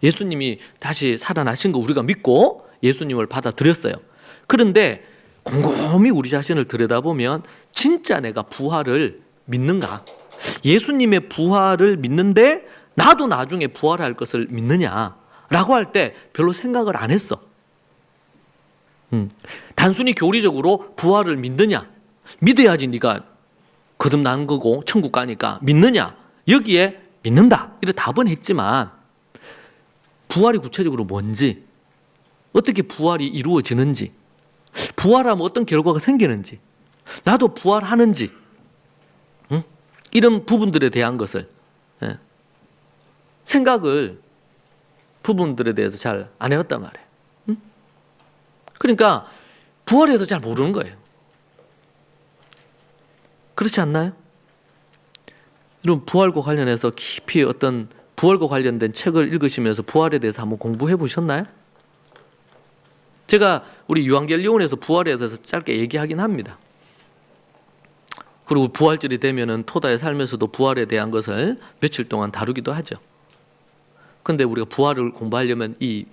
예수님이 다시 살아나신 거 우리가 믿고 예수님을 받아들였어요. 그런데 곰곰이 우리 자신을 들여다보면 진짜 내가 부활을 믿는가? 예수님의 부활을 믿는데 나도 나중에 부활할 것을 믿느냐라고 할 때 별로 생각을 안 했어. 단순히 교리적으로 부활을 믿느냐, 믿어야지 네가 거듭난 거고 천국 가니까 믿느냐, 여기에 믿는다 이래 답은 했지만 부활이 구체적으로 뭔지, 어떻게 부활이 이루어지는지, 부활하면 어떤 결과가 생기는지, 나도 부활하는지, 이런 부분들에 대한 것을 생각을 부분들에 대해서 잘 안 해왔단 말이에요. 그러니까 부활에 대해서 잘 모르는 거예요. 그렇지 않나요? 여러분 부활과 관련해서 깊이 어떤 부활과 관련된 책을 읽으시면서 부활에 대해서 한번 공부해 보셨나요? 제가 우리 유한겔리온에서 부활에 대해서 짧게 얘기하긴 합니다. 그리고 부활절이 되면은 토다의 삶에서도 부활에 대한 것을 며칠 동안 다루기도 하죠. 그런데 우리가 부활을 공부하려면 이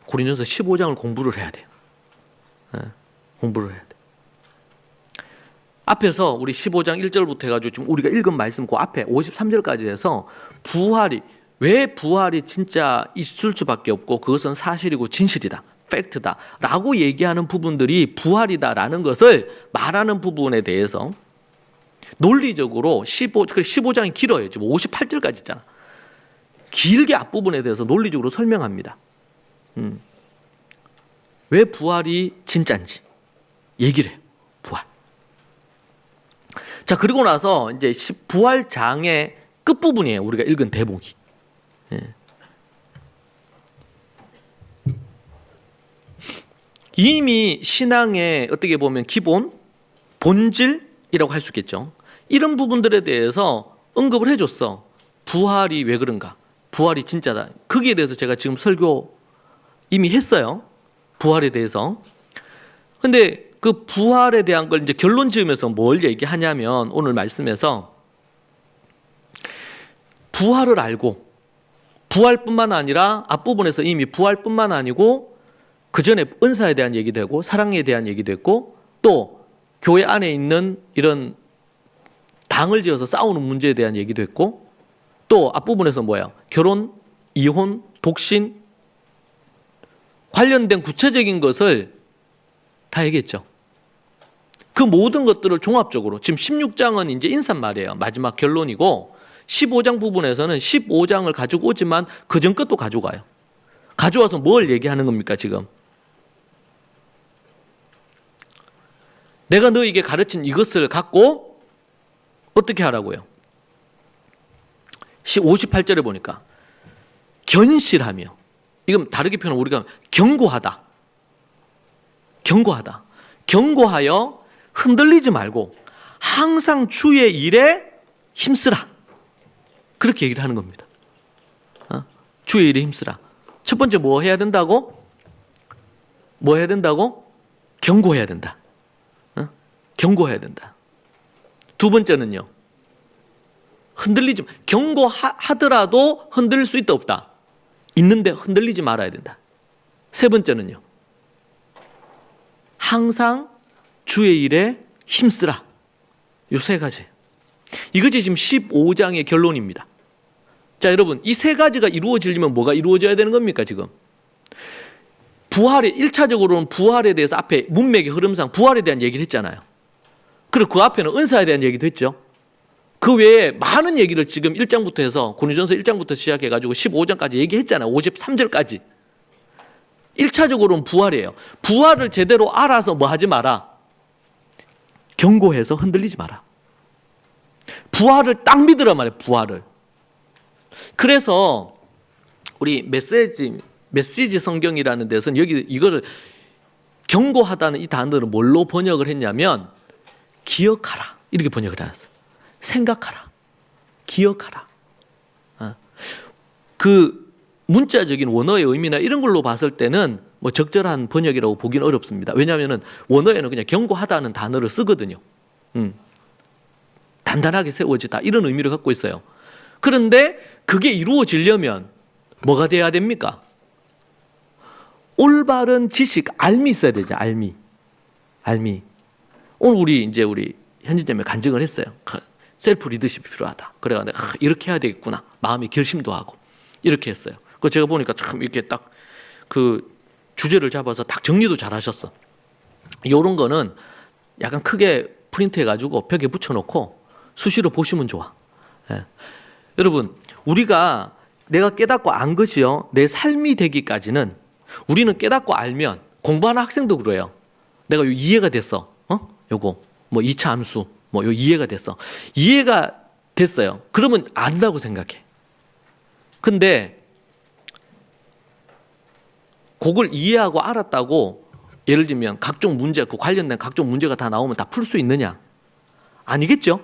고린도서 15장을 공부를 해야 돼요. 공부를 해야 돼. 앞에서 우리 15장 1절부터 해가지고 지금 우리가 읽은 말씀 그 앞에 53절까지 해서 왜 부활이 진짜 있을 수밖에 없고 그것은 사실이고 진실이다, 팩트다 라고 얘기하는 부분들이 부활이다라는 것을 말하는 부분에 대해서 논리적으로 15장이 길어요. 지금 58절까지 있잖아. 길게 앞부분에 대해서 논리적으로 설명합니다. 왜 부활이 진짜인지 얘기를 해요. 부활. 자, 그리고 나서 이제 부활장의 끝부분이에요. 우리가 읽은 대목이. 이미 신앙의 어떻게 보면 기본, 본질이라고 할 수 있겠죠. 이런 부분들에 대해서 언급을 해줬어. 부활이 왜 그런가? 부활이 진짜다. 거기에 대해서 제가 지금 설교 이미 했어요. 부활에 대해서. 근데 그 부활에 대한 걸 이제 결론 지으면서 뭘 얘기하냐면 오늘 말씀에서 부활을 알고 부활뿐만 아니라 앞부분에서 이미 부활뿐만 아니고 그 전에 은사에 대한 얘기도 했고 사랑에 대한 얘기도 했고 또 교회 안에 있는 이런 당을 지어서 싸우는 문제에 대한 얘기도 했고 또 앞부분에서 뭐예요? 결혼, 이혼, 독신 관련된 구체적인 것을 다 얘기했죠. 그 모든 것들을 종합적으로 지금 16장은 이제 인사말이에요. 마지막 결론이고 15장 부분에서는 15장을 가지고 오지만 그 전 것도 가져가요. 가져와서 뭘 얘기하는 겁니까 지금? 내가 너에게 가르친 이것을 갖고 어떻게 하라고요? 58절에 보니까 견실하며, 이건 다르게 표현하면 우리가 경고하다. 경고하여 흔들리지 말고 항상 주의 일에 힘쓰라. 그렇게 얘기를 하는 겁니다. 주의 일에 힘쓰라. 첫 번째 뭐 해야 된다고? 경고해야 된다. 경고해야 된다. 두 번째는요. 경고하더라도 흔들릴 수 있다 없다. 있는데 흔들리지 말아야 된다. 세 번째는요. 항상 주의 일에 힘쓰라. 이 세 가지. 이것이 지금 15장의 결론입니다. 자, 여러분, 이 세 가지가 이루어지려면 뭐가 이루어져야 되는 겁니까, 지금? 부활에 1차적으로는 부활에 대해서 앞에 문맥의 흐름상 부활에 대한 얘기를 했잖아요. 그리고 그 앞에는 은사에 대한 얘기도 했죠. 그 외에 많은 얘기를 지금 1장부터 해서 고린도전서 1장부터 시작해가지고 15장까지 얘기했잖아요. 53절까지. 1차적으로는 부활이에요. 부활을 제대로 알아서 뭐 하지 마라. 경고해서 흔들리지 마라. 부활을 딱 믿으란 말이에요. 부활을. 그래서 우리 메시지 성경이라는 데서는 이거를 경고하다는 이 단어를 뭘로 번역을 했냐면 기억하라 이렇게 번역을 해놨어요. 생각하라, 기억하라. 그 문자적인 원어의 의미나 이런 걸로 봤을 때는 뭐 적절한 번역이라고 보기는 어렵습니다. 왜냐하면 원어에는 그냥 경고하다는 단어를 쓰거든요. 단단하게 세워지다 이런 의미를 갖고 있어요. 그런데 그게 이루어지려면 뭐가 돼야 됩니까? 올바른 지식, 알미 있어야 되죠. 알미. 오늘 우리 현진점에 간증을 했어요. 셀프 리더십이 필요하다. 그래가 내가 이렇게 해야 되겠구나. 마음의 결심도 하고 이렇게 했어요. 그 제가 보니까 참 이렇게 딱 그 주제를 잡아서 딱 정리도 잘 하셨어. 이런 거는 약간 크게 프린트해가지고 벽에 붙여놓고 수시로 보시면 좋아. 예. 여러분, 우리가 내가 깨닫고 안 것이요, 내 삶이 되기까지는 우리는 깨닫고 알면, 공부하는 학생도 그래요. 내가 요 이해가 됐어. 요거 뭐 2차 함수 뭐 요 이해가 됐어. 이해가 됐어요. 그러면 안다고 생각해. 근데 그걸 이해하고 알았다고 예를 들면 각종 문제, 그 관련된 각종 문제가 다 나오면 다 풀 수 있느냐? 아니겠죠?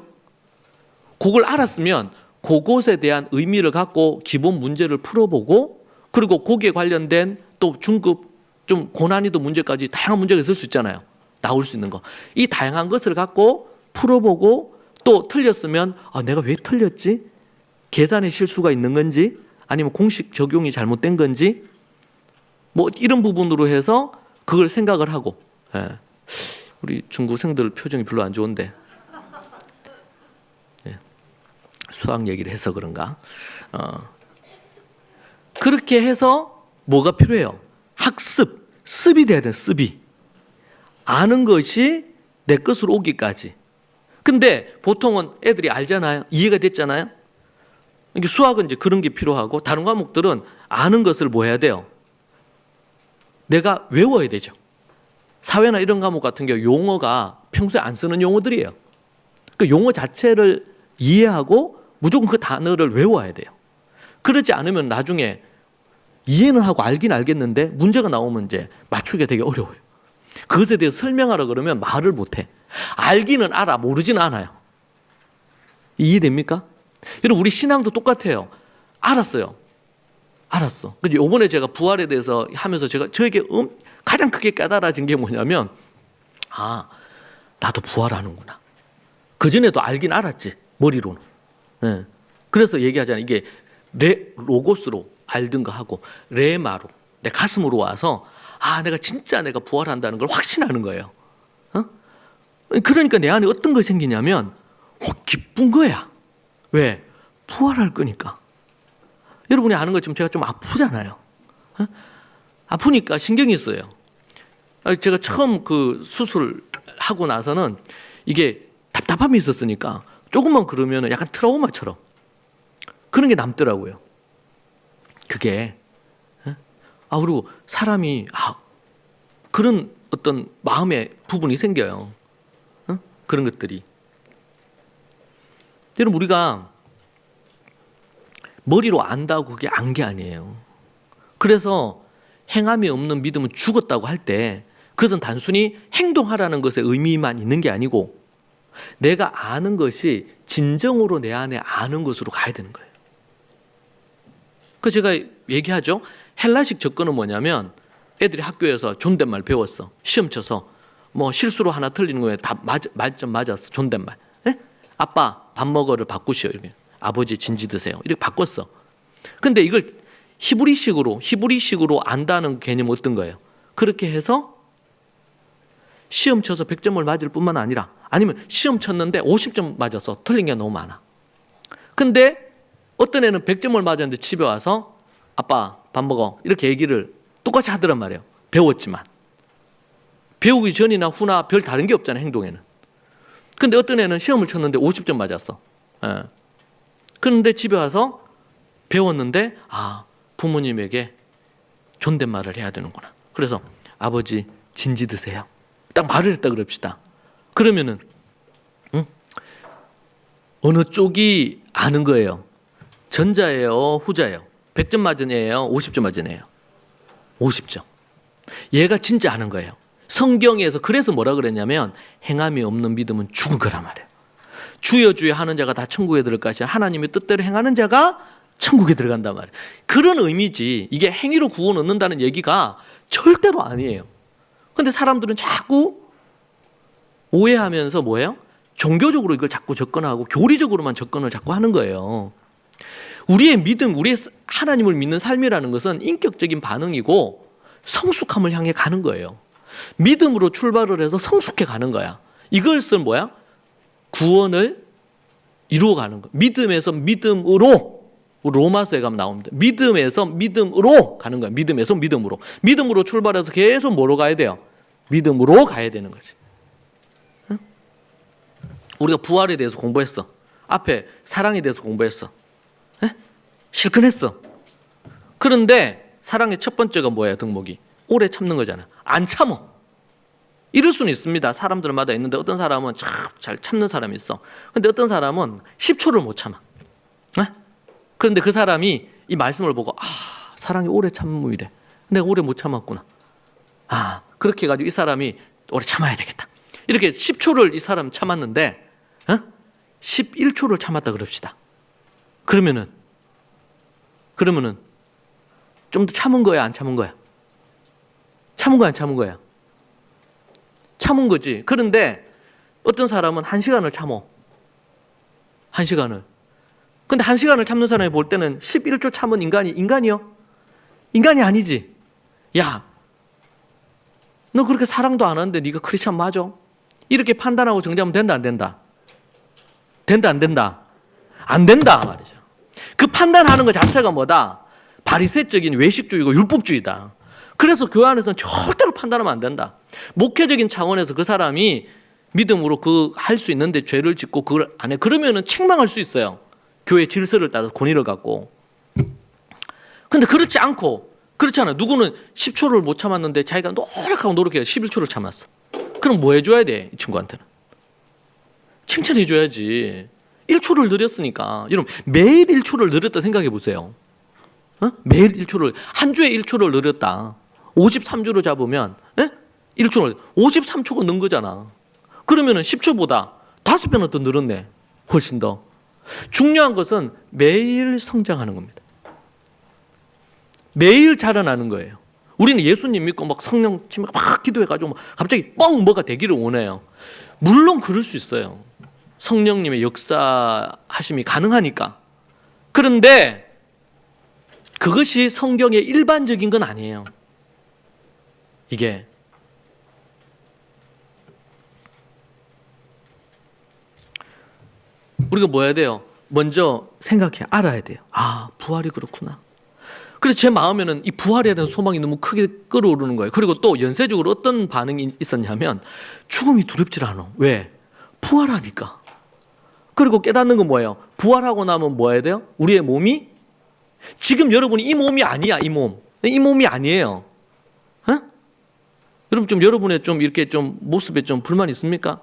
그걸 알았으면 그것에 대한 의미를 갖고 기본 문제를 풀어보고, 그리고 거기에 관련된 또 중급 좀 고난이도 문제까지 다양한 문제가 있을 수 있잖아요. 나올 수 있는 거. 이 다양한 것을 갖고 풀어보고, 또 틀렸으면 내가 왜 틀렸지? 계산에 실수가 있는 건지, 아니면 공식 적용이 잘못된 건지, 뭐 이런 부분으로 해서 그걸 생각을 하고. 예. 우리 중고생들 표정이 별로 안 좋은데, 예. 수학 얘기를 해서 그런가? 그렇게 해서 뭐가 필요해요? 학습, 습이 돼야 돼. 습이. 아는 것이 내 것으로 오기까지. 근데 보통은 애들이 알잖아요. 이해가 됐잖아요. 이게 수학은 이제 그런 게 필요하고, 다른 과목들은 아는 것을 뭐 해야 돼요? 내가 외워야 되죠. 사회나 이런 과목 같은 경우 용어가 평소에 안 쓰는 용어들이에요. 그 용어 자체를 이해하고 무조건 그 단어를 외워야 돼요. 그러지 않으면 나중에 이해는 하고 알긴 알겠는데 문제가 나오면 이제 맞추기가 되게 어려워요. 그것에 대해서 설명하라 그러면 말을 못해. 알기는 알아, 모르지는 않아요. 이해됩니까? 여러분, 우리 신앙도 똑같아요. 알았어요. 알았어. 근데 이번에 제가 부활에 대해서 하면서 저에게 가장 크게 깨달아진 게 뭐냐면, 나도 부활하는구나. 그전에도 알긴 알았지, 머리로는. 네. 그래서 얘기하잖아요. 이게 로고스로 알든가 하고, 레마로, 내 가슴으로 와서, 내가 진짜 내가 부활한다는 걸 확신하는 거예요. 그러니까 내 안에 어떤 것이 생기냐면, 기쁜 거야. 왜? 부활할 거니까. 여러분이 아는 것처럼 제가 좀 아프잖아요. 아프니까 신경이 써요. 제가 처음 그 수술하고 나서는 이게 답답함이 있었으니까 조금만 그러면 약간 트라우마처럼 그런 게 남더라고요. 그게. 그리고 사람이 그런 어떤 마음의 부분이 생겨요. 그런 것들이. 여러분, 우리가 머리로 안다고 그게 안 게 아니에요. 그래서 행함이 없는 믿음은 죽었다고 할 때 그것은 단순히 행동하라는 것의 의미만 있는 게 아니고, 내가 아는 것이 진정으로 내 안에 아는 것으로 가야 되는 거예요. 그래서 제가 얘기하죠. 헬라식 접근은 뭐냐면, 애들이 학교에서 존댓말 배웠어. 시험 쳐서 뭐 실수로 하나 틀리는 거에 다 만점 맞았어. 존댓말. 네? 아빠 밥 먹어를 바꾸시오. 이렇게. 아버지 진지 드세요. 이렇게 바꿨어. 근데 이걸 히브리식으로 안다는 개념은 어떤 거예요? 그렇게 해서 시험 쳐서 100점을 맞을 뿐만 아니라, 아니면 시험 쳤는데 50점 맞았어. 틀린 게 너무 많아. 근데 어떤 애는 100점을 맞았는데 집에 와서 아빠 밥 먹어 이렇게 얘기를 똑같이 하더란 말이에요. 배웠지만. 배우기 전이나 후나 별 다른 게 없잖아요, 행동에는. 근데 어떤 애는 시험을 쳤는데 50점 맞았어. 예. 그런데 집에 와서 배웠는데, 부모님에게 존댓말을 해야 되는구나. 그래서 아버지 진지 드세요. 딱 말을 했다 그럽시다. 그러면은 어느 쪽이 아는 거예요? 전자예요, 후자예요? 100점 맞은 애예요, 50점 맞은 애예요? 50점. 얘가 진짜 아는 거예요. 성경에서 그래서 뭐라 그랬냐면, 행함이 없는 믿음은 죽은 거란 말이에요. 주여 주여 하는 자가 다 천국에 들어갈 것이야. 하나님의 뜻대로 행하는 자가 천국에 들어간단 말이에요. 그런 의미지, 이게 행위로 구원 얻는다는 얘기가 절대로 아니에요. 근데 사람들은 자꾸 오해하면서 뭐예요? 종교적으로 이걸 자꾸 접근하고 교리적으로만 접근을 자꾸 하는 거예요. 우리의 믿음, 우리의 하나님을 믿는 삶이라는 것은 인격적인 반응이고 성숙함을 향해 가는 거예요. 믿음으로 출발을 해서 성숙해 가는 거야. 이것을 뭐야? 구원을 이루어가는 거. 믿음에서 믿음으로, 로마서에 가면 나옵니다. 믿음에서 믿음으로 가는 거예요. 믿음에서 믿음으로. 믿음으로 출발해서 계속 뭐로 가야 돼요? 믿음으로 가야 되는 거지. 응? 우리가 부활에 대해서 공부했어. 앞에 사랑에 대해서 공부했어. 에? 실컷 했어. 그런데 사랑의 첫 번째가 뭐예요? 덕목이 오래 참는 거잖아. 안 참어. 이럴 수는 있습니다. 사람들마다 있는데 어떤 사람은 참 잘 참는 사람이 있어. 근데 어떤 사람은 10초를 못 참아. 에? 그런데 그 사람이 이 말씀을 보고 사랑이 오래 참음이래. 내가 오래 못 참았구나. 그렇게 해가지고 이 사람이 오래 참아야 되겠다. 이렇게 10초를 이 사람 참았는데 11초를 참았다 그럽시다. 그러면은 좀 더 참은 거야, 안 참은 거야? 참은 거야, 안 참은 거야? 참은 거지. 그런데 어떤 사람은 1시간을 참어. 1시간을. 근데 1시간을 참는 사람이 볼 때는 11초 참은 인간이요? 인간이 아니지. 야, 너 그렇게 사랑도 안 하는데 네가 크리스찬 맞아? 이렇게 판단하고 정지하면 된다, 안 된다? 된다, 안 된다? 안 된다 말이죠. 그 판단하는 것 자체가 뭐다? 바리새적인 외식주의고 율법주의다. 그래서 교회 안에서는 절대로 판단하면 안 된다. 목회적인 차원에서 그 사람이 믿음으로 할 수 있는데 죄를 짓고 그걸 안 해. 그러면은 책망할 수 있어요. 교회 질서를 따라서 권위를 갖고. 근데 그렇지 않고, 그렇잖아. 누구는 10초를 못 참았는데 자기가 노력하고 노력해서 11초를 참았어. 그럼 뭐 해줘야 돼? 이 친구한테는. 칭찬해줘야지. 1초를 느렸으니까. 여러분, 매일 1초를 느렸다 생각해 보세요. 매일 1초를, 한 주에 1초를 느렸다. 53주로 잡으면 1초를 53초가 는 거잖아. 그러면은 10초보다 5배나 더 늘었네. 훨씬 더. 중요한 것은 매일 성장하는 겁니다. 매일 자라나는 거예요. 우리는 예수님 믿고 막 성령 막 기도해가지고 갑자기 뻥 뭐가 되기를 원해요. 물론 그럴 수 있어요. 성령님의 역사하심이 가능하니까. 그런데 그것이 성경의 일반적인 건 아니에요. 이게 우리가 뭐 해야 돼요? 먼저 알아야 돼요. 부활이 그렇구나. 그래서 제 마음에는 이 부활에 대한 소망이 너무 크게 끌어오르는 거예요. 그리고 또 연쇄적으로 어떤 반응이 있었냐면 죽음이 두렵질 않아. 왜? 부활하니까. 그리고 깨닫는 건 뭐예요? 부활하고 나면 뭐 해야 돼요? 우리의 몸이 지금 여러분이 이 몸이 아니야. 이 몸이 아니에요. 여러분 좀 여러분의 좀 이렇게 좀 모습에 좀 불만 있습니까?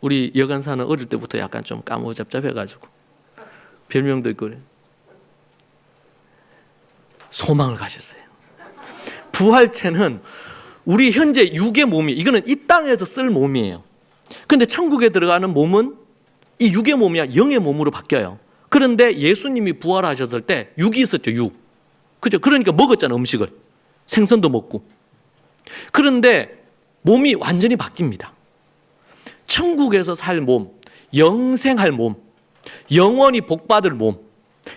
우리 여간사는 어릴 때부터 약간 좀 까무잡잡해가지고 별명도 있고 그래. 소망을 가졌어요. 부활체는 우리 현재 육의 몸이, 이거는 이 땅에서 쓸 몸이에요. 근데 천국에 들어가는 몸은 이 육의 몸이 영의 몸으로 바뀌어요. 그런데 예수님이 부활하셨을 때 육이 있었죠. 육. 그죠? 그러니까 먹었잖아, 음식을. 생선도 먹고. 그런데 몸이 완전히 바뀝니다. 천국에서 살 몸, 영생할 몸, 영원히 복받을 몸,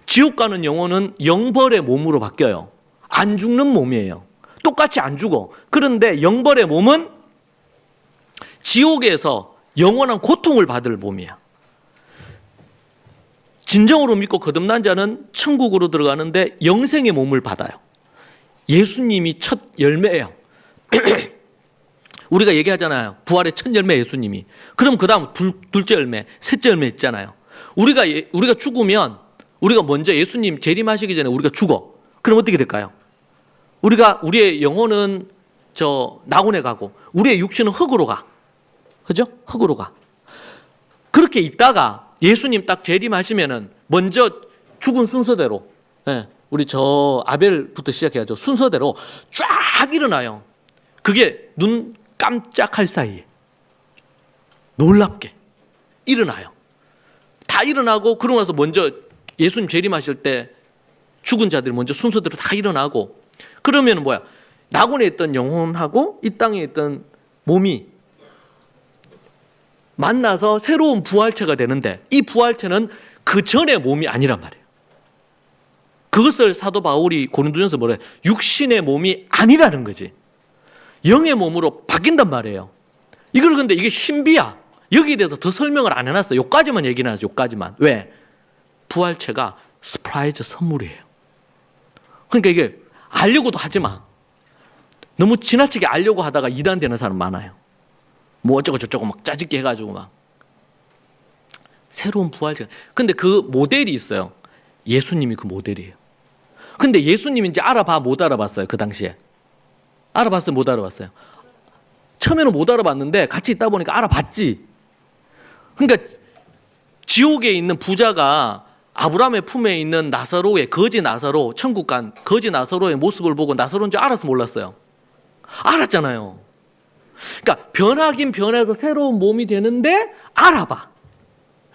지옥 가는 영혼은 영벌의 몸으로 바뀌어요. 안 죽는 몸이에요. 똑같이 안 죽어. 그런데 영벌의 몸은 지옥에서 영원한 고통을 받을 몸이야. 진정으로 믿고 거듭난 자는 천국으로 들어가는데 영생의 몸을 받아요. 예수님이 첫 열매예요. 우리가 얘기하잖아요. 부활의 첫 열매 예수님이. 그럼 그 다음 둘째 열매, 셋째 열매 있잖아요. 우리가 죽으면 우리가 먼저 예수님 재림하시기 전에 우리가 죽어. 그럼 어떻게 될까요? 우리의 영혼은 낙원에 가고 우리의 육신은 흙으로 가. 그죠? 흙으로 가. 그렇게 있다가 예수님 딱 재림하시면은 먼저 죽은 순서대로, 우리 아벨부터 시작해야죠. 순서대로 쫙 일어나요. 그게 눈 깜짝할 사이에 놀랍게 일어나요. 다 일어나고 그러고 나서 먼저 예수님 재림하실 때 죽은 자들이 먼저 순서대로 다 일어나고, 그러면 뭐야? 낙원에 있던 영혼하고 이 땅에 있던 몸이 만나서 새로운 부활체가 되는데, 이 부활체는 그 전의 몸이 아니란 말이에요. 그것을 사도 바울이 고린도전서 뭐래? 육신의 몸이 아니라는 거지. 영의 몸으로 바뀐단 말이에요. 근데 이게 신비야. 여기에 대해서 더 설명을 안 해놨어요. 요까지만 얘기는 하죠. 요까지만. 왜? 부활체가 서프라이즈 선물이에요. 그러니까 이게 알려고도 하지 마. 너무 지나치게 알려고 하다가 이단되는 사람 많아요. 뭐 어쩌고 저쩌고 막 짜집기 해가지고 막. 새로운 부활체. 근데 그 모델이 있어요. 예수님이 그 모델이에요. 근데 예수님인지 알아봐 못 알아봤어요. 그 당시에. 알아봤어요 못 알아봤어요. 처음에는 못 알아봤는데 같이 있다 보니까 알아봤지. 그러니까 지옥에 있는 부자가 아브라함의 품에 있는 나사로의 거지 나사로, 천국 간 거지 나사로의 모습을 보고 나사로인 줄 알아서 몰랐어요. 알았잖아요. 그러니까 변하긴 변해서 새로운 몸이 되는데 알아봐.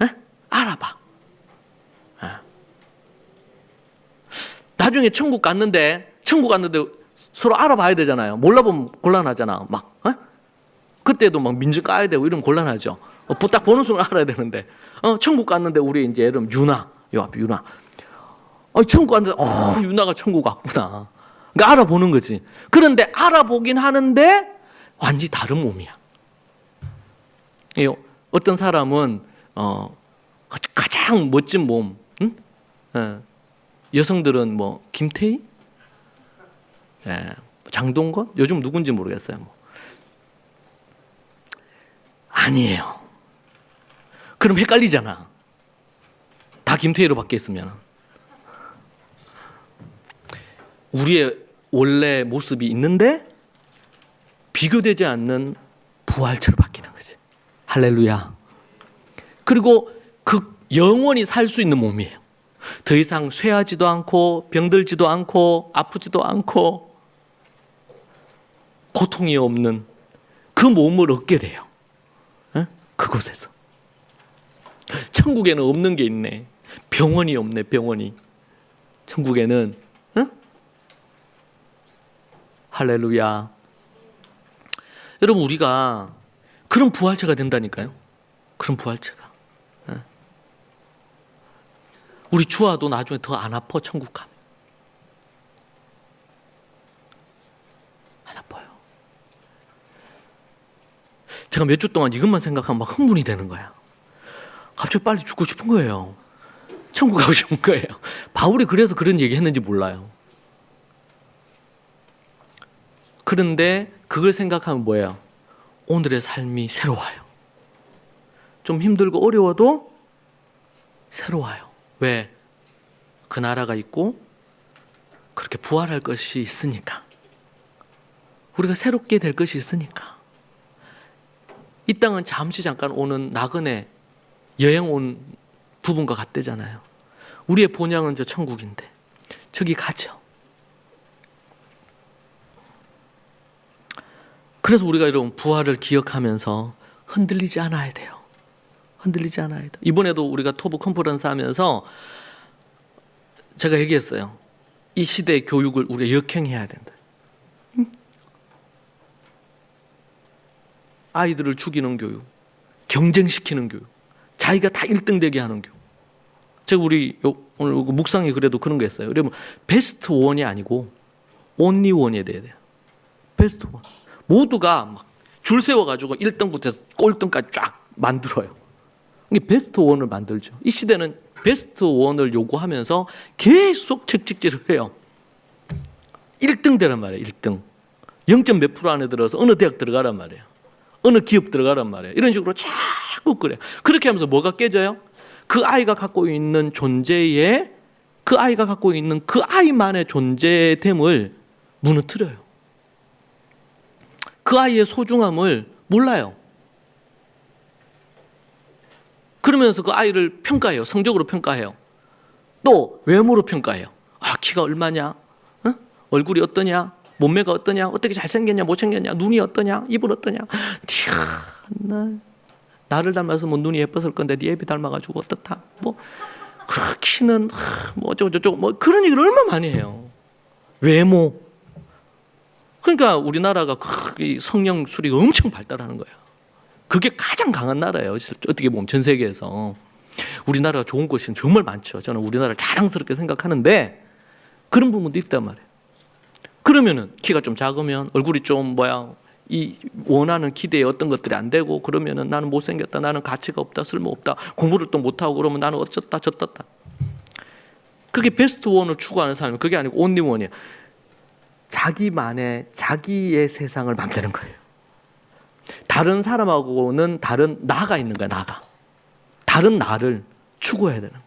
에? 알아봐. 에. 나중에 천국 갔는데 서로 알아봐야 되잖아요. 몰라보면 곤란하잖아. 막 그때도 막 민증 까야 되고 이러면 곤란하죠. 딱 보는 순간 알아야 되는데 천국 갔는데 우리 이제 여러분 유나 요 앞에 유나 천국 갔는데 유나가 천국 갔구나. 그러니까 알아보는 거지. 그런데 알아보긴 하는데 완전히 다른 몸이야. 어떤 사람은 가장 멋진 몸, 응? 여성들은 뭐 김태희, 장동건, 요즘 누군지 모르겠어요. 뭐. 아니에요. 그럼 헷갈리잖아. 다 김태희로 바뀌었으면. 우리의 원래 모습이 있는데 비교되지 않는 부활체로 바뀌는 거지. 할렐루야. 그리고 그 영원히 살 수 있는 몸이에요. 더 이상 쇠하지도 않고 병들지도 않고 아프지도 않고 고통이 없는 그 몸을 얻게 돼요. 그곳에서. 천국에는 없는 게 있네. 병원이 없네. 병원이. 천국에는. 할렐루야. 여러분 우리가 그런 부활체가 된다니까요. 그런 부활체가. 우리 주아도 나중에 더 안 아파. 천국 가면. 안 아파요. 제가 몇 주 동안 이것만 생각하면 막 흥분이 되는 거야. 갑자기 빨리 죽고 싶은 거예요. 천국 가고 싶은 거예요. 바울이 그래서 그런 얘기 했는지 몰라요. 그런데 그걸 생각하면 뭐예요? 오늘의 삶이 새로워요. 좀 힘들고 어려워도 새로워요. 왜? 그 나라가 있고 그렇게 부활할 것이 있으니까. 우리가 새롭게 될 것이 있으니까. 이 땅은 잠시 잠깐 오는 나그네 여행 온 부분과 같대잖아요. 우리의 본향은 저 천국인데 저기 가죠. 그래서 우리가 이런 부활을 기억하면서 흔들리지 않아야 돼요. 흔들리지 않아야 돼요. 이번에도 우리가 토부 컨퍼런스 하면서 제가 얘기했어요. 이 시대의 교육을 우리가 역행해야 된다. 아이들을 죽이는 교육, 경쟁시키는 교육, 자기가 다 1등 되게 하는 교육. 제가 우리 오늘 묵상이 그래도 그런 거 했어요. 여러분 베스트 원이 아니고 온리 원이 돼야 돼요. 베스트 원. 모두가 막 줄 세워가지고 1등부터 꼴등까지 쫙 만들어요. 이게 베스트 원을 만들죠. 이 시대는 베스트 원을 요구하면서 계속 책찍질을 해요. 1등 되란 말이에요. 1등. 0점 몇 프로 안에 들어서 어느 대학 들어가란 말이에요. 어느 기업 들어가란 말이에요. 이런 식으로 자꾸 그래요. 그렇게 하면서 뭐가 깨져요? 그 아이가 갖고 있는 존재에 그 아이가 갖고 있는 그 아이만의 존재됨을 무너뜨려요. 그 아이의 소중함을 몰라요. 그러면서 그 아이를 평가해요. 성적으로 평가해요. 또 외모로 평가해요. 키가 얼마냐? 얼굴이 어떠냐? 몸매가 어떠냐? 어떻게 잘생겼냐? 못생겼냐? 눈이 어떠냐? 입은 어떠냐? 나를 닮아서 뭐 눈이 예뻤을 건데 네 애비 닮아가지고 어떻다? 뭐 키는 뭐 어쩌고 저쩌고 뭐 그런 얘기를 얼마나 많이 해요. 외모. 그러니까 우리나라가 성령 수리가 엄청 발달하는 거예요. 그게 가장 강한 나라예요. 어떻게 보면 전 세계에서. 우리나라가 좋은 곳이 정말 많죠. 저는 우리나라를 자랑스럽게 생각하는데 그런 부분도 있단 말이에요. 그러면은 키가 좀 작으면 얼굴이 좀 이 원하는 기대에 어떤 것들이 안 되고 그러면은 나는 못생겼다, 나는 가치가 없다, 쓸모없다, 공부를 또 못하고 그러면 나는 어쩌다 저쩌다. 그게 베스트 원을 추구하는 사람이 그게 아니고 온리 원이에요. 자기만의 자기의 세상을 만드는 거예요. 다른 사람하고는 다른 나가 있는 거야. 나가. 다른 나를 추구해야 되는 거예요.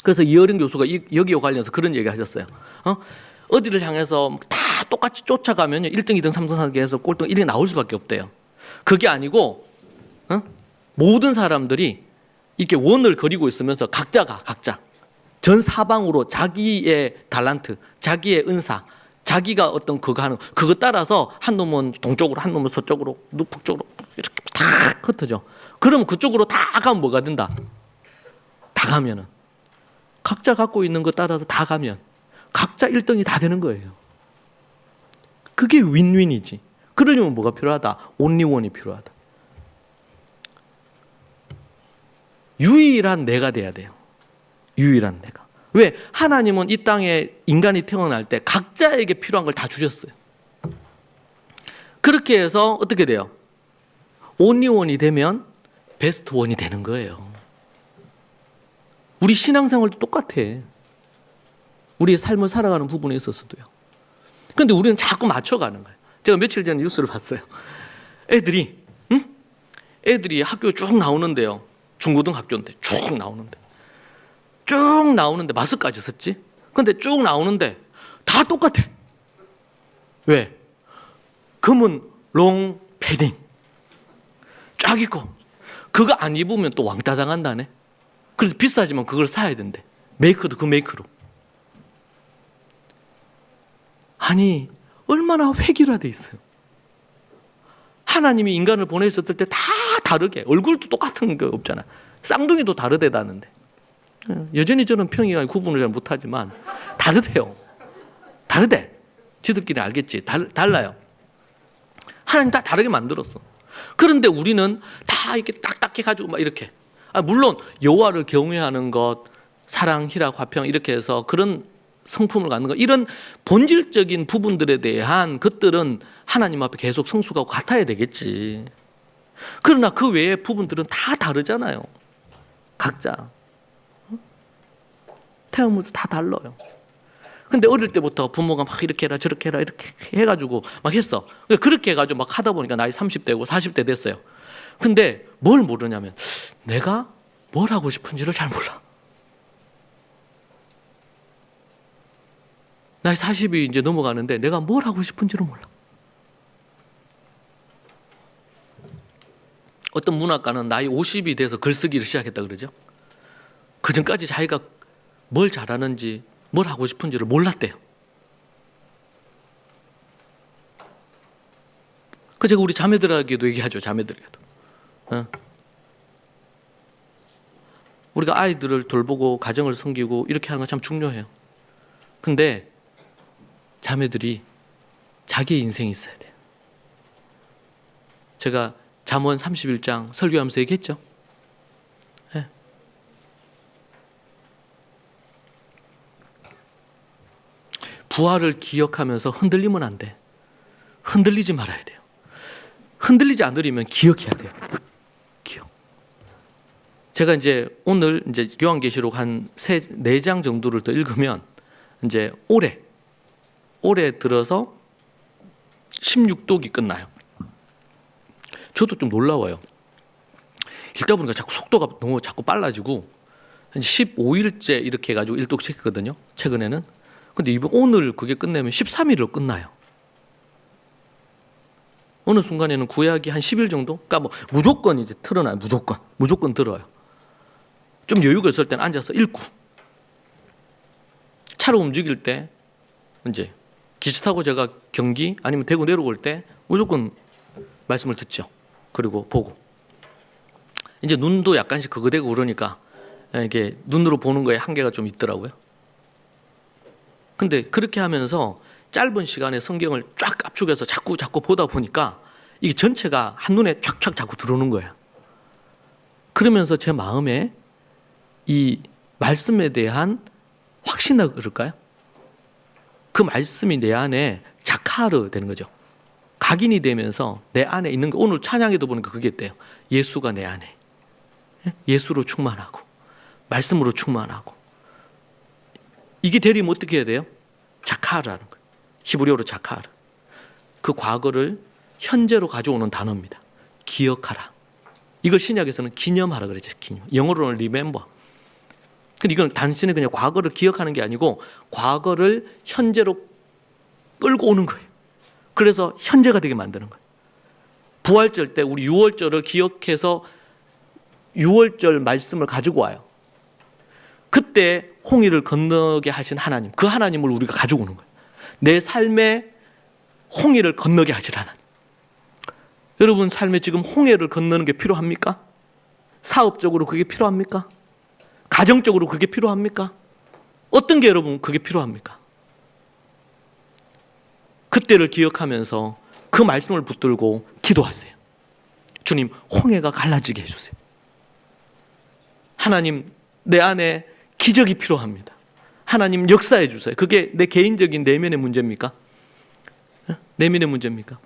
그래서 이어린 교수가 여기와 관련해서 그런 얘기 하셨어요. 어디를 향해서 다 똑같이 쫓아가면 1등, 2등, 3등, 4등 해서 꼴등 1위 나올 수밖에 없대요. 그게 아니고 모든 사람들이 이렇게 원을 그리고 있으면서 각자가 전 사방으로 자기의 달란트, 자기의 은사, 자기가 어떤 그거 하는 그거 따라서 한 놈은 동쪽으로, 한 놈은 서쪽으로, 북쪽으로 이렇게 다 흩어져. 그러면 그쪽으로 다 가면 뭐가 된다? 다 가면은 각자 갖고 있는 거 따라서 다 가면 각자 1등이 다 되는 거예요. 그게 윈윈이지. 그러려면 뭐가 필요하다? 온리원이 필요하다. 유일한 내가 돼야 돼요. 유일한 내가. 왜? 하나님은 이 땅에 인간이 태어날 때 각자에게 필요한 걸 다 주셨어요. 그렇게 해서 어떻게 돼요? 온리원이 되면 베스트 원이 되는 거예요. 우리 신앙생활도 똑같아. 우리의 삶을 살아가는 부분에 있어서도요. 그런데 우리는 자꾸 맞춰가는 거예요. 제가 며칠 전에 뉴스를 봤어요. 애들이 학교에 쭉 나오는데요. 중고등학교인데 쭉 나오는데 마스크까지 썼지. 근데 쭉 나오는데 다 똑같아. 왜? 검은 롱 패딩 쫙 입고 그거 안 입으면 또 왕따 당한다네. 그래서 비싸지만 그걸 사야 된대. 메이커도 그 메이커로. 아니 얼마나 획일화돼 있어요. 하나님이 인간을 보내셨을 때 다 다르게 얼굴도 똑같은 거 없잖아. 쌍둥이도 다르대다는데 여전히 저는 평이가 구분을 잘 못하지만 다르대요. 다르대. 지들끼리 알겠지. 달라요. 하나님 다 다르게 만들었어. 그런데 우리는 다 이렇게 딱딱해 가지고 막 이렇게 물론 여호와를 경외하는 것, 사랑, 희락, 화평 이렇게 해서 그런 성품을 갖는 것 이런 본질적인 부분들에 대한 것들은 하나님 앞에 계속 성숙하고 같아야 되겠지. 그러나 그 외의 부분들은 다 다르잖아요. 각자 태어나면서 다 달라요. 근데 어릴 때부터 부모가 막 이렇게 해라 저렇게 해라 이렇게 해가지고 막 했어. 그렇게 해가지고 막 하다 보니까 나이 30대고 40대 됐어요. 근데 뭘 모르냐면 내가 뭘 하고 싶은지를 잘 몰라. 나이 40이 이제 넘어가는데 내가 뭘 하고 싶은지를 몰라. 어떤 문학가는 나이 50이 돼서 글쓰기를 시작했다 그러죠. 그 전까지 자기가 뭘 잘하는지 뭘 하고 싶은지를 몰랐대요. 그 제가 우리 자매들에게도 얘기하죠. 자매들에게도. 우리가 아이들을 돌보고 가정을 섬기고 이렇게 하는 건 참 중요해요. 근데 자매들이 자기의 인생이 있어야 돼요. 제가 잠언 31장 설교하면서 얘기했죠. 네. 부활을 기억하면서 흔들리면 안 돼. 흔들리지 말아야 돼요. 흔들리지 않으려면 기억해야 돼요. 기억. 제가 이제 오늘 이제 요한계시록 한 4장 정도를 더 읽으면 이제 올해 들어서 16독이 끝나요. 저도 좀 놀라워요. 읽다 보니까 자꾸 속도가 너무 자꾸 빨라지고 15일째 이렇게 해가지고 1독 했거든요. 최근에는. 근데 오늘 그게 끝내면 13일로 끝나요. 어느 순간에는 구약이 한 10일 정도? 그러니까 뭐 무조건 이제 틀어놔요. 무조건 들어요. 좀 여유가 있을 때는 앉아서 읽고 차로 움직일 때 이제 기차 타고 제가 경기 아니면 대구 내려올 때 무조건 말씀을 듣죠. 그리고 보고 이제 눈도 약간씩 그거 되고 그러니까 이게 눈으로 보는 거에 한계가 좀 있더라고요. 근데 그렇게 하면서 짧은 시간에 성경을 쫙 압축해서 자꾸 보다 보니까 이게 전체가 한눈에 촥촥 자꾸 들어오는 거예요. 그러면서 제 마음에 이 말씀에 대한 확신이라 그럴까요? 그 말씀이 내 안에 자카르 되는 거죠. 각인이 되면서 내 안에 있는 거, 오늘 찬양에도 보니까 그게 있대요. 예수가 내 안에. 예수로 충만하고 말씀으로 충만하고. 이게 되려면 어떻게 해야 돼요? 자카라는 거예요. 히브리어로 자카르. 그 과거를 현재로 가져오는 단어입니다. 기억하라. 이걸 신약에서는 기념하라 그랬죠. 기념. 영어로는 remember. 근데 이건 단순히 그냥 과거를 기억하는 게 아니고 과거를 현재로 끌고 오는 거예요. 그래서 현재가 되게 만드는 거예요. 부활절 때 우리 유월절을 기억해서 유월절 말씀을 가지고 와요. 그때 홍해를 건너게 하신 하나님, 그 하나님을 우리가 가지고 오는 거예요. 내 삶에 홍해를 건너게 하실 하나님. 여러분 삶에 지금 홍해를 건너는 게 필요합니까? 사업적으로 그게 필요합니까? 가정적으로 그게 필요합니까? 어떤 게 여러분 그게 필요합니까? 그때를 기억하면서 그 말씀을 붙들고 기도하세요. 주님, 홍해가 갈라지게 해주세요. 하나님, 내 안에 기적이 필요합니다. 하나님 역사해 주세요. 그게 내 개인적인 내면의 문제입니까? 내면의 문제입니까?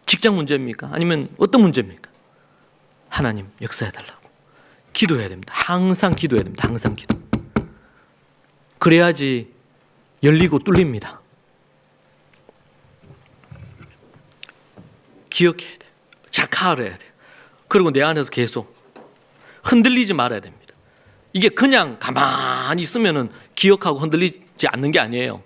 직장 문제입니까? 아니면 어떤 문제입니까? 하나님 역사해 달라고 기도해야 됩니다. 항상 기도해야 됩니다. 항상 기도. 그래야지 열리고 뚫립니다. 기억해야 돼요. 자카해야 돼요. 그리고 내 안에서 계속 흔들리지 말아야 됩니다. 이게 그냥 가만히 있으면은 기억하고 흔들리지 않는 게 아니에요.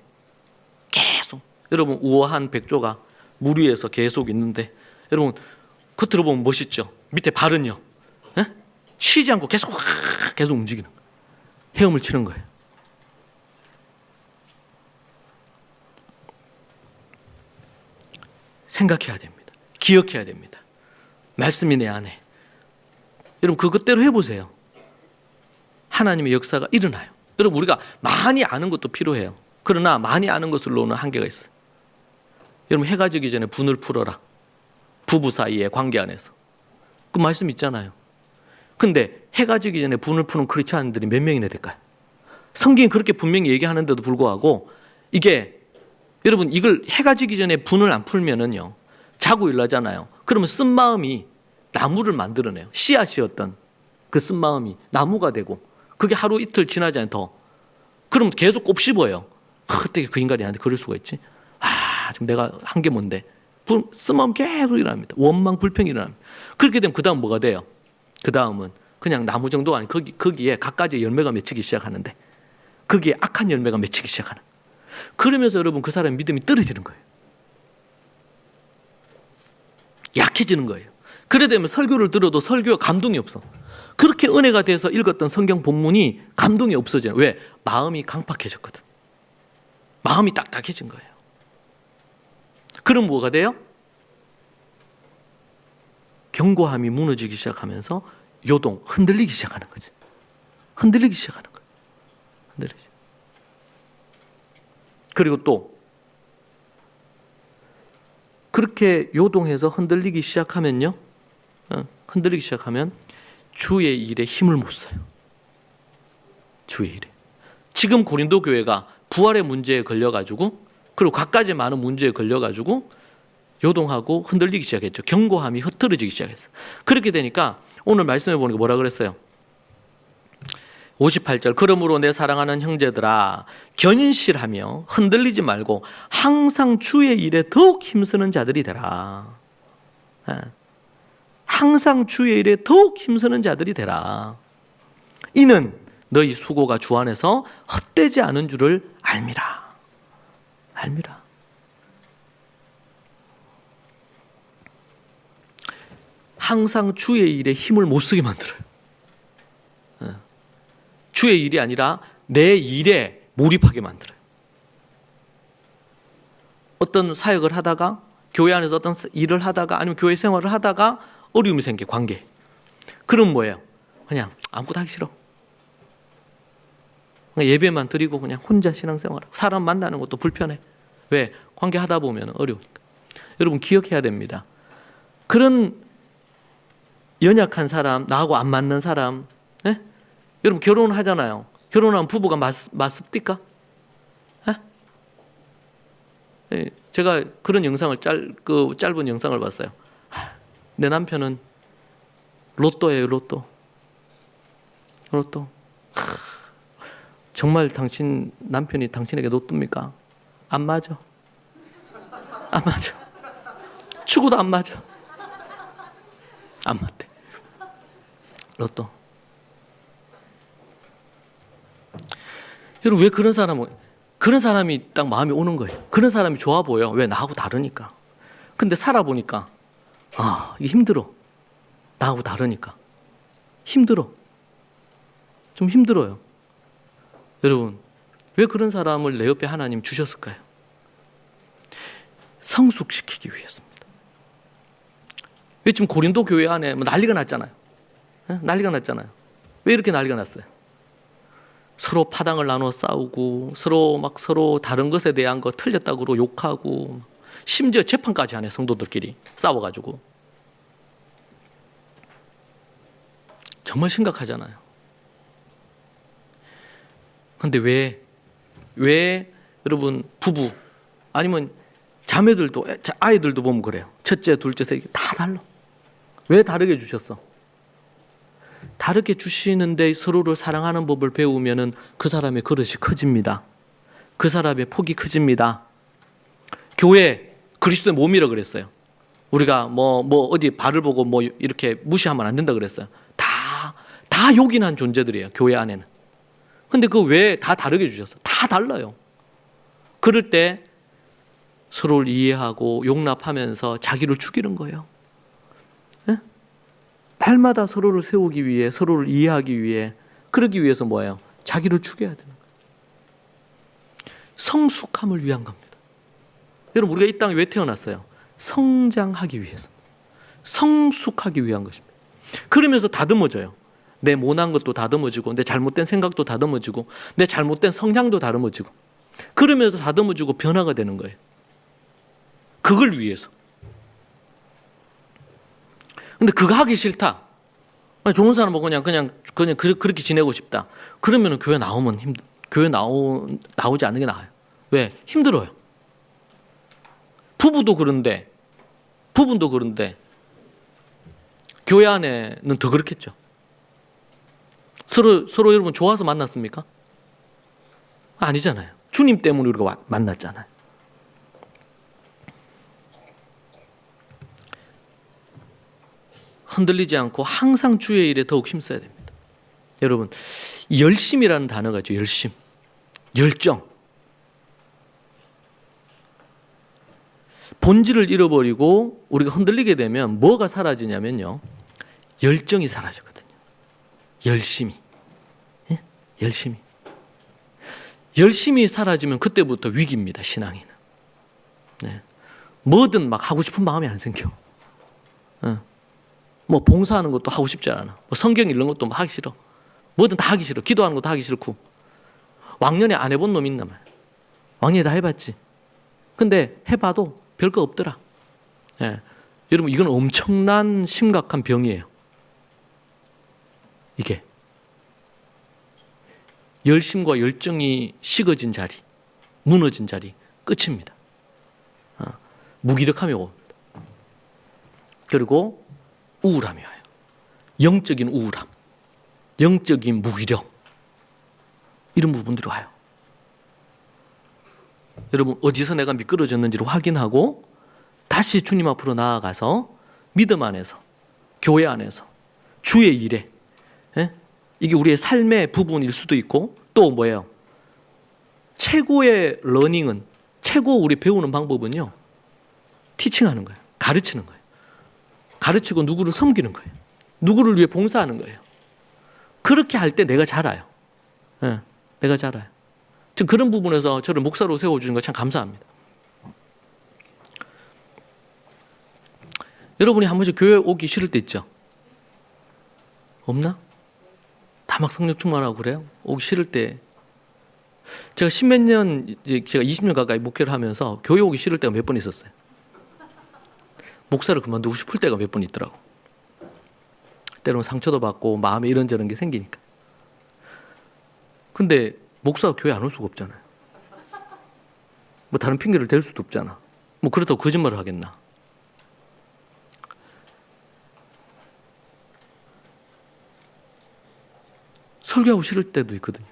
계속. 여러분 우아한 백조가 물 위에서 계속 있는데 여러분 겉으로 보면 멋있죠. 밑에 발은요. 에? 쉬지 않고 계속 움직이는 거예요. 헤엄을 치는 거예요. 생각해야 됩니다. 기억해야 됩니다. 말씀이 내 안에. 여러분 그것대로 해보세요. 하나님의 역사가 일어나요. 여러분 우리가 많이 아는 것도 필요해요. 그러나 많이 아는 것으로는 한계가 있어요. 여러분 해가 지기 전에 분을 풀어라. 부부 사이의 관계 안에서. 그 말씀 있잖아요. 근데 해가 지기 전에 분을 푸는 크리스찬들이 몇 명이나 될까요? 성경이 그렇게 분명히 얘기하는데도 불구하고 이게 여러분 이걸 해가 지기 전에 분을 안 풀면은요 자고 일어나잖아요. 그러면 쓴 마음이 나무를 만들어내요. 씨앗이었던 그 쓴 마음이 나무가 되고 그게 하루 이틀 지나지 않아요. 더. 그럼 계속 곱씹어요. 어떻게 그 인간이 나한테 그럴 수가 있지? 지금 내가 한 게 뭔데? 쓴 마음 계속 일어납니다. 원망 불평이 일어납니다. 그렇게 되면 그 다음 뭐가 돼요? 그 다음은 그냥 나무 정도가 아니고 거기에 갖가지 열매가 맺히기 시작하는데 거기에 악한 열매가 맺히기 시작하는. 그러면서 여러분 그 사람의 믿음이 떨어지는 거예요. 약해지는 거예요. 그래 되면 설교를 들어도 설교에 감동이 없어. 그렇게 은혜가 돼서 읽었던 성경 본문이 감동이 없어져요. 왜? 마음이 강팍해졌거든. 마음이 딱딱해진 거예요. 그럼 뭐가 돼요? 견고함이 무너지기 시작하면서 요동, 흔들리기 시작하는 거지. 흔들리기 시작하는 거예요. 흔들리지. 그리고 또 그렇게 요동해서 흔들리기 시작하면요. 흔들리기 시작하면 주의 일에 힘을 못 써요. 주의 일에. 지금 고린도 교회가 부활의 문제에 걸려가지고 그리고 갖가지 많은 문제에 걸려가지고 요동하고 흔들리기 시작했죠. 견고함이 흐트러지기 시작했어요. 그렇게 되니까 오늘 말씀해 보니까 뭐라 그랬어요? 58절 그러므로 내 사랑하는 형제들아 견실하며 흔들리지 말고 항상 주의 일에 더욱 힘쓰는 자들이 되라. 항상 주의 일에 더욱 힘쓰는 자들이 되라. 이는 너희 수고가 주 안에서 헛되지 않은 줄을 알미라. 알미라. 항상 주의 일에 힘을 못 쓰게 만들어요. 주의 일이 아니라 내 일에 몰입하게 만들어요. 어떤 사역을 하다가 교회 안에서 어떤 일을 하다가 아니면 교회 생활을 하다가 어려움이 생겨 관계. 그럼 뭐예요? 그냥 아무것도 하기 싫어. 그냥 예배만 드리고 그냥 혼자 신앙생활하고 사람 만나는 것도 불편해. 왜? 관계하다 보면 어려우니까. 여러분 기억해야 됩니다. 그런 연약한 사람, 나하고 안 맞는 사람, 네? 여러분 결혼을 하잖아요. 결혼하면 부부가 맞습니까? 제가 그런 영상을 짧은 영상을 봤어요. 내 남편은 로또예요, 로또. 정말 당신 남편이 당신에게 로또입니까? 안 맞아. 안 맞아. 죽어도 안 맞아. 안 맞대. 로또. 여러분, 왜 그런 사람이 딱 마음이 오는 거예요. 그런 사람이 좋아 보여. 왜? 나하고 다르니까. 근데 살아보니까 이게 힘들어. 나하고 다르니까. 힘들어. 좀 힘들어요. 여러분, 왜 그런 사람을 내 옆에 하나님 주셨을까요? 성숙시키기 위해서입니다. 왜 지금 고린도 교회 안에 난리가 났잖아요. 난리가 났잖아요. 왜 이렇게 난리가 났어요? 서로 파당을 나눠 싸우고 서로 다른 것에 대한 거 틀렸다고 욕하고 심지어 재판까지 하네. 성도들끼리 싸워가지고. 정말 심각하잖아요. 근데 왜 여러분 부부 아니면 자매들도 아이들도 보면 그래요. 첫째, 둘째, 셋째 다 달라. 왜 다르게 주셨어? 다르게 주시는데 서로를 사랑하는 법을 배우면은 그 사람의 그릇이 커집니다. 그 사람의 폭이 커집니다. 교회 그리스도의 몸이라 그랬어요. 우리가 뭐 어디 발을 보고 뭐 이렇게 무시하면 안 된다 그랬어요. 다 요긴한 존재들이에요. 교회 안에는. 근데 그 왜 다 다르게 주셨어? 다 달라요. 그럴 때 서로를 이해하고 용납하면서 자기를 죽이는 거예요. 네? 날마다 서로를 세우기 위해, 서로를 이해하기 위해, 그러기 위해서 뭐예요? 자기를 죽여야 되는 거예요. 성숙함을 위한 겁니다. 여러분, 우리가 이 땅에 왜 태어났어요? 성장하기 위해서. 성숙하기 위한 것입니다. 그러면서 다듬어져요. 내 모난 것도 다듬어지고, 내 잘못된 생각도 다듬어지고, 내 잘못된 성향도 다듬어지고, 그러면서 다듬어지고 변화가 되는 거예요. 그걸 위해서. 근데 그거 하기 싫다. 좋은 사람은 그냥 그렇게 지내고 싶다. 그러면 교회 나오면 나오지 않는 게 나아요. 왜? 힘들어요. 부부도 그런데 교회 안에는 더 그렇겠죠. 서로 여러분 좋아서 만났습니까? 아니잖아요. 주님 때문에 우리가 만났잖아요. 흔들리지 않고 항상 주의 일에 더욱 힘써야 됩니다. 여러분, 열심이라는 단어가 있죠. 열심, 열정. 본질을 잃어버리고 우리가 흔들리게 되면 뭐가 사라지냐면요, 열정이 사라지거든요. 열심이. 열심이 사라지면 그때부터 위기입니다. 신앙인은. 네. 뭐든 막 하고 싶은 마음이 안 생겨. 뭐 봉사하는 것도 하고 싶지 않아. 뭐 성경 읽는 것도 하기 싫어. 뭐든 다 하기 싫어. 기도하는 것도 하기 싫고. 왕년에 안 해본 놈이 있나 말이야. 왕년에 다 해봤지. 근데 해봐도 별거 없더라. 예. 여러분, 이건 엄청난 심각한 병이에요. 이게 열심과 열정이 식어진 자리, 무너진 자리, 끝입니다. 무기력함이 옵니다. 그리고 우울함이 와요. 영적인 우울함, 영적인 무기력, 이런 부분들이 와요. 여러분, 어디서 내가 미끄러졌는지를 확인하고 다시 주님 앞으로 나아가서 믿음 안에서, 교회 안에서, 주의 일에, 이게 우리의 삶의 부분일 수도 있고, 또 뭐예요? 최고의 러닝은, 최고 우리 배우는 방법은요, 티칭하는 거예요. 가르치는 거예요. 가르치고 누구를 섬기는 거예요. 누구를 위해 봉사하는 거예요. 그렇게 할 때 내가 자라요. 내가 자라요. 지금 그런 부분에서 저를 목사로 세워주는 거 참 감사합니다. 여러분이 한 번씩 교회 오기 싫을 때 있죠? 없나? 다 막 성령 충만하고 그래요? 오기 싫을 때. 제가 십몇 년, 제가 20년 가까이 목회를 하면서 교회 오기 싫을 때가 몇 번 있었어요. 목사를 그만두고 싶을 때가 몇 번 있더라고. 때로는 상처도 받고 마음에 이런저런 게 생기니까. 근데 목사가 교회 안 올 수가 없잖아요. 뭐 다른 핑계를 댈 수도 없잖아. 뭐 그렇다고 거짓말을 하겠나? 설교하고 싫을 때도 있거든요.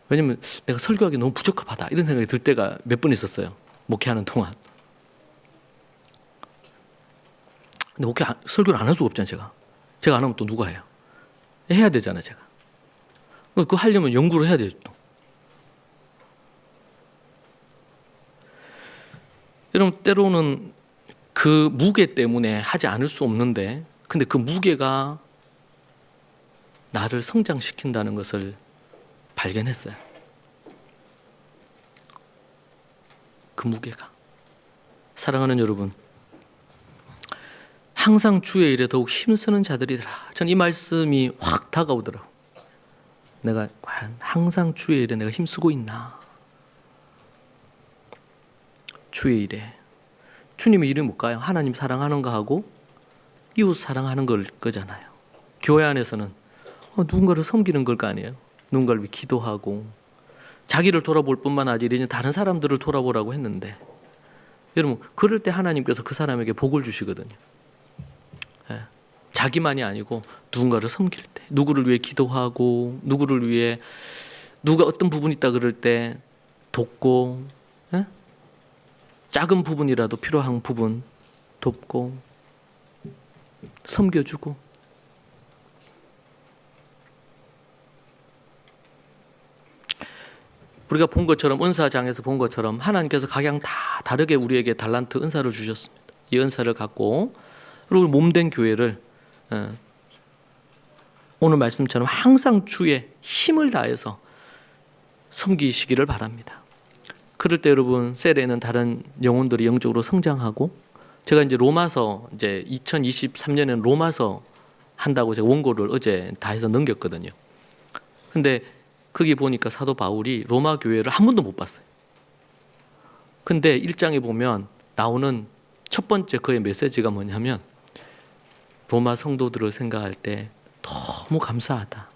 왜냐면 내가 설교하기 너무 부적합하다 이런 생각이 들 때가 몇 번 있었어요. 목회하는 동안. 근데 설교를 안 할 수가 없잖아요. 제가 안 하면 또 누가 해요? 해야 되잖아요. 제가. 그거 하려면 연구를 해야 되죠. 또. 여러분, 때로는 그 무게 때문에 하지 않을 수 없는데, 근데 그 무게가 나를 성장시킨다는 것을 발견했어요. 그 무게가. 사랑하는 여러분, 항상 주의 일에 더욱 힘쓰는 자들이라. 전 이 말씀이 확 다가오더라고요. 내가 과연 항상 주의 일에 내가 힘쓰고 있나? 주의 일에. 주님의 일은 뭘까요? 하나님 사랑하는 거 하고 이웃 사랑하는 거잖아요. 교회 안에서는 누군가를 섬기는 걸 거 아니에요. 누군가를 위해 기도하고 자기를 돌아볼 뿐만 아니라 이제 다른 사람들을 돌아보라고 했는데, 여러분 그럴 때 하나님께서 그 사람에게 복을 주시거든요. 예. 자기만이 아니고 누군가를 섬길 때, 누구를 위해 기도하고 누구를 위해 누가 어떤 부분이 있다 그럴 때 돕고, 예? 작은 부분이라도 필요한 부분 돕고 섬겨주고. 우리가 본 것처럼, 은사장에서 본 것처럼 하나님께서 각양 다 다르게 우리에게 달란트 은사를 주셨습니다. 이 은사를 갖고 그리고 몸된 교회를 오늘 말씀처럼 항상 주의 힘을 다해서 섬기시기를 바랍니다. 그럴 때 여러분, 셀에는 다른 영혼들이 영적으로 성장하고, 제가 이제 로마서, 이제 2023년에는 로마서 한다고 제가 원고를 어제 다 해서 넘겼거든요. 근데 거기 보니까 사도 바울이 로마 교회를 한 번도 못 봤어요. 근데 1장에 보면 나오는 첫 번째 그의 메시지가 뭐냐면, 로마 성도들을 생각할 때 너무 감사하다.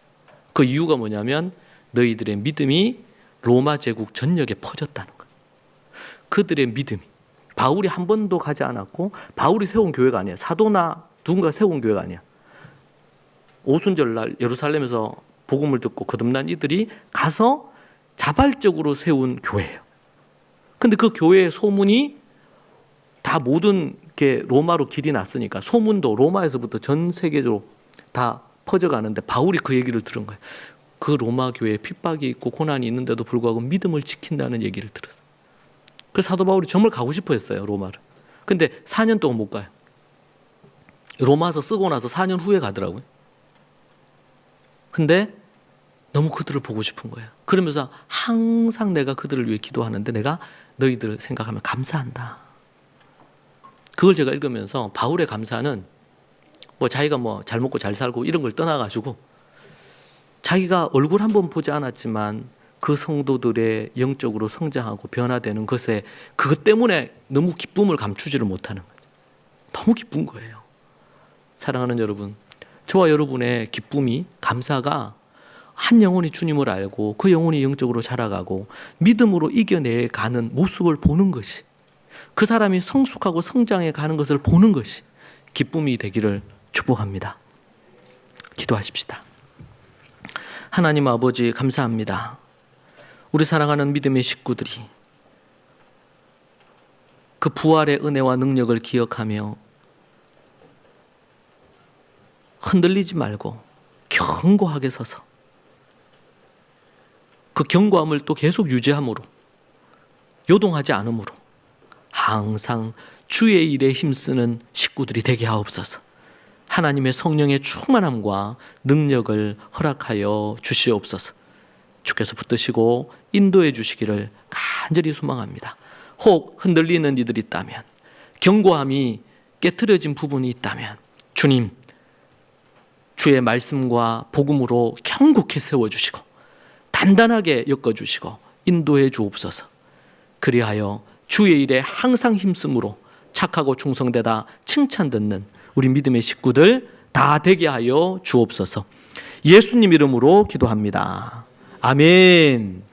그 이유가 뭐냐면 너희들의 믿음이 로마 제국 전역에 퍼졌다는 거예요. 그들의 믿음이. 바울이 한 번도 가지 않았고 바울이 세운 교회가 아니야. 사도나 누군가 세운 교회가 아니야. 오순절날 예루살렘에서 복음을 듣고 거듭난 이들이 가서 자발적으로 세운 교회예요. 근데 그 교회의 소문이 다 모든 게 로마로 길이 났으니까 소문도 로마에서부터 전 세계적으로 다 퍼져가는데, 바울이 그 얘기를 들은 거예요. 그 로마 교회에 핍박이 있고 고난이 있는데도 불구하고 믿음을 지킨다는 얘기를 들었어요. 그 사도 바울이 정말 가고 싶어 했어요, 로마를. 근데 4년 동안 못 가요. 로마서 쓰고 나서 4년 후에 가더라고요. 근데 너무 그들을 보고 싶은 거예요. 그러면서 항상 내가 그들을 위해 기도하는데 내가 너희들을 생각하면 감사한다. 그걸 제가 읽으면서 바울의 감사는 뭐 자기가 뭐 잘 먹고 잘 살고 이런 걸 떠나가지고 자기가 얼굴 한번 보지 않았지만 그 성도들의 영적으로 성장하고 변화되는 것에, 그것 때문에 너무 기쁨을 감추지를 못하는 거예요. 너무 기쁜 거예요. 사랑하는 여러분, 저와 여러분의 기쁨이, 감사가 한 영혼이 주님을 알고 그 영혼이 영적으로 자라가고 믿음으로 이겨내가는 모습을 보는 것이, 그 사람이 성숙하고 성장해 가는 것을 보는 것이 기쁨이 되기를 축복합니다. 기도하십시다. 하나님 아버지, 감사합니다. 우리 사랑하는 믿음의 식구들이 그 부활의 은혜와 능력을 기억하며 흔들리지 말고 견고하게 서서 그 견고함을 또 계속 유지함으로, 요동하지 않음으로 항상 주의 일에 힘쓰는 식구들이 되게 하옵소서. 하나님의 성령의 충만함과 능력을 허락하여 주시옵소서. 주께서 붙드시고 인도해 주시기를 간절히 소망합니다. 혹 흔들리는 이들이 있다면, 견고함이 깨트려진 부분이 있다면 주님, 주의 말씀과 복음으로 견고히 세워주시고 단단하게 엮어주시고 인도해 주옵소서. 그리하여 주의 일에 항상 힘쓰므로 착하고 충성되다 칭찬 듣는 우리 믿음의 식구들 다 되게 하여 주옵소서. 예수님 이름으로 기도합니다. 아멘.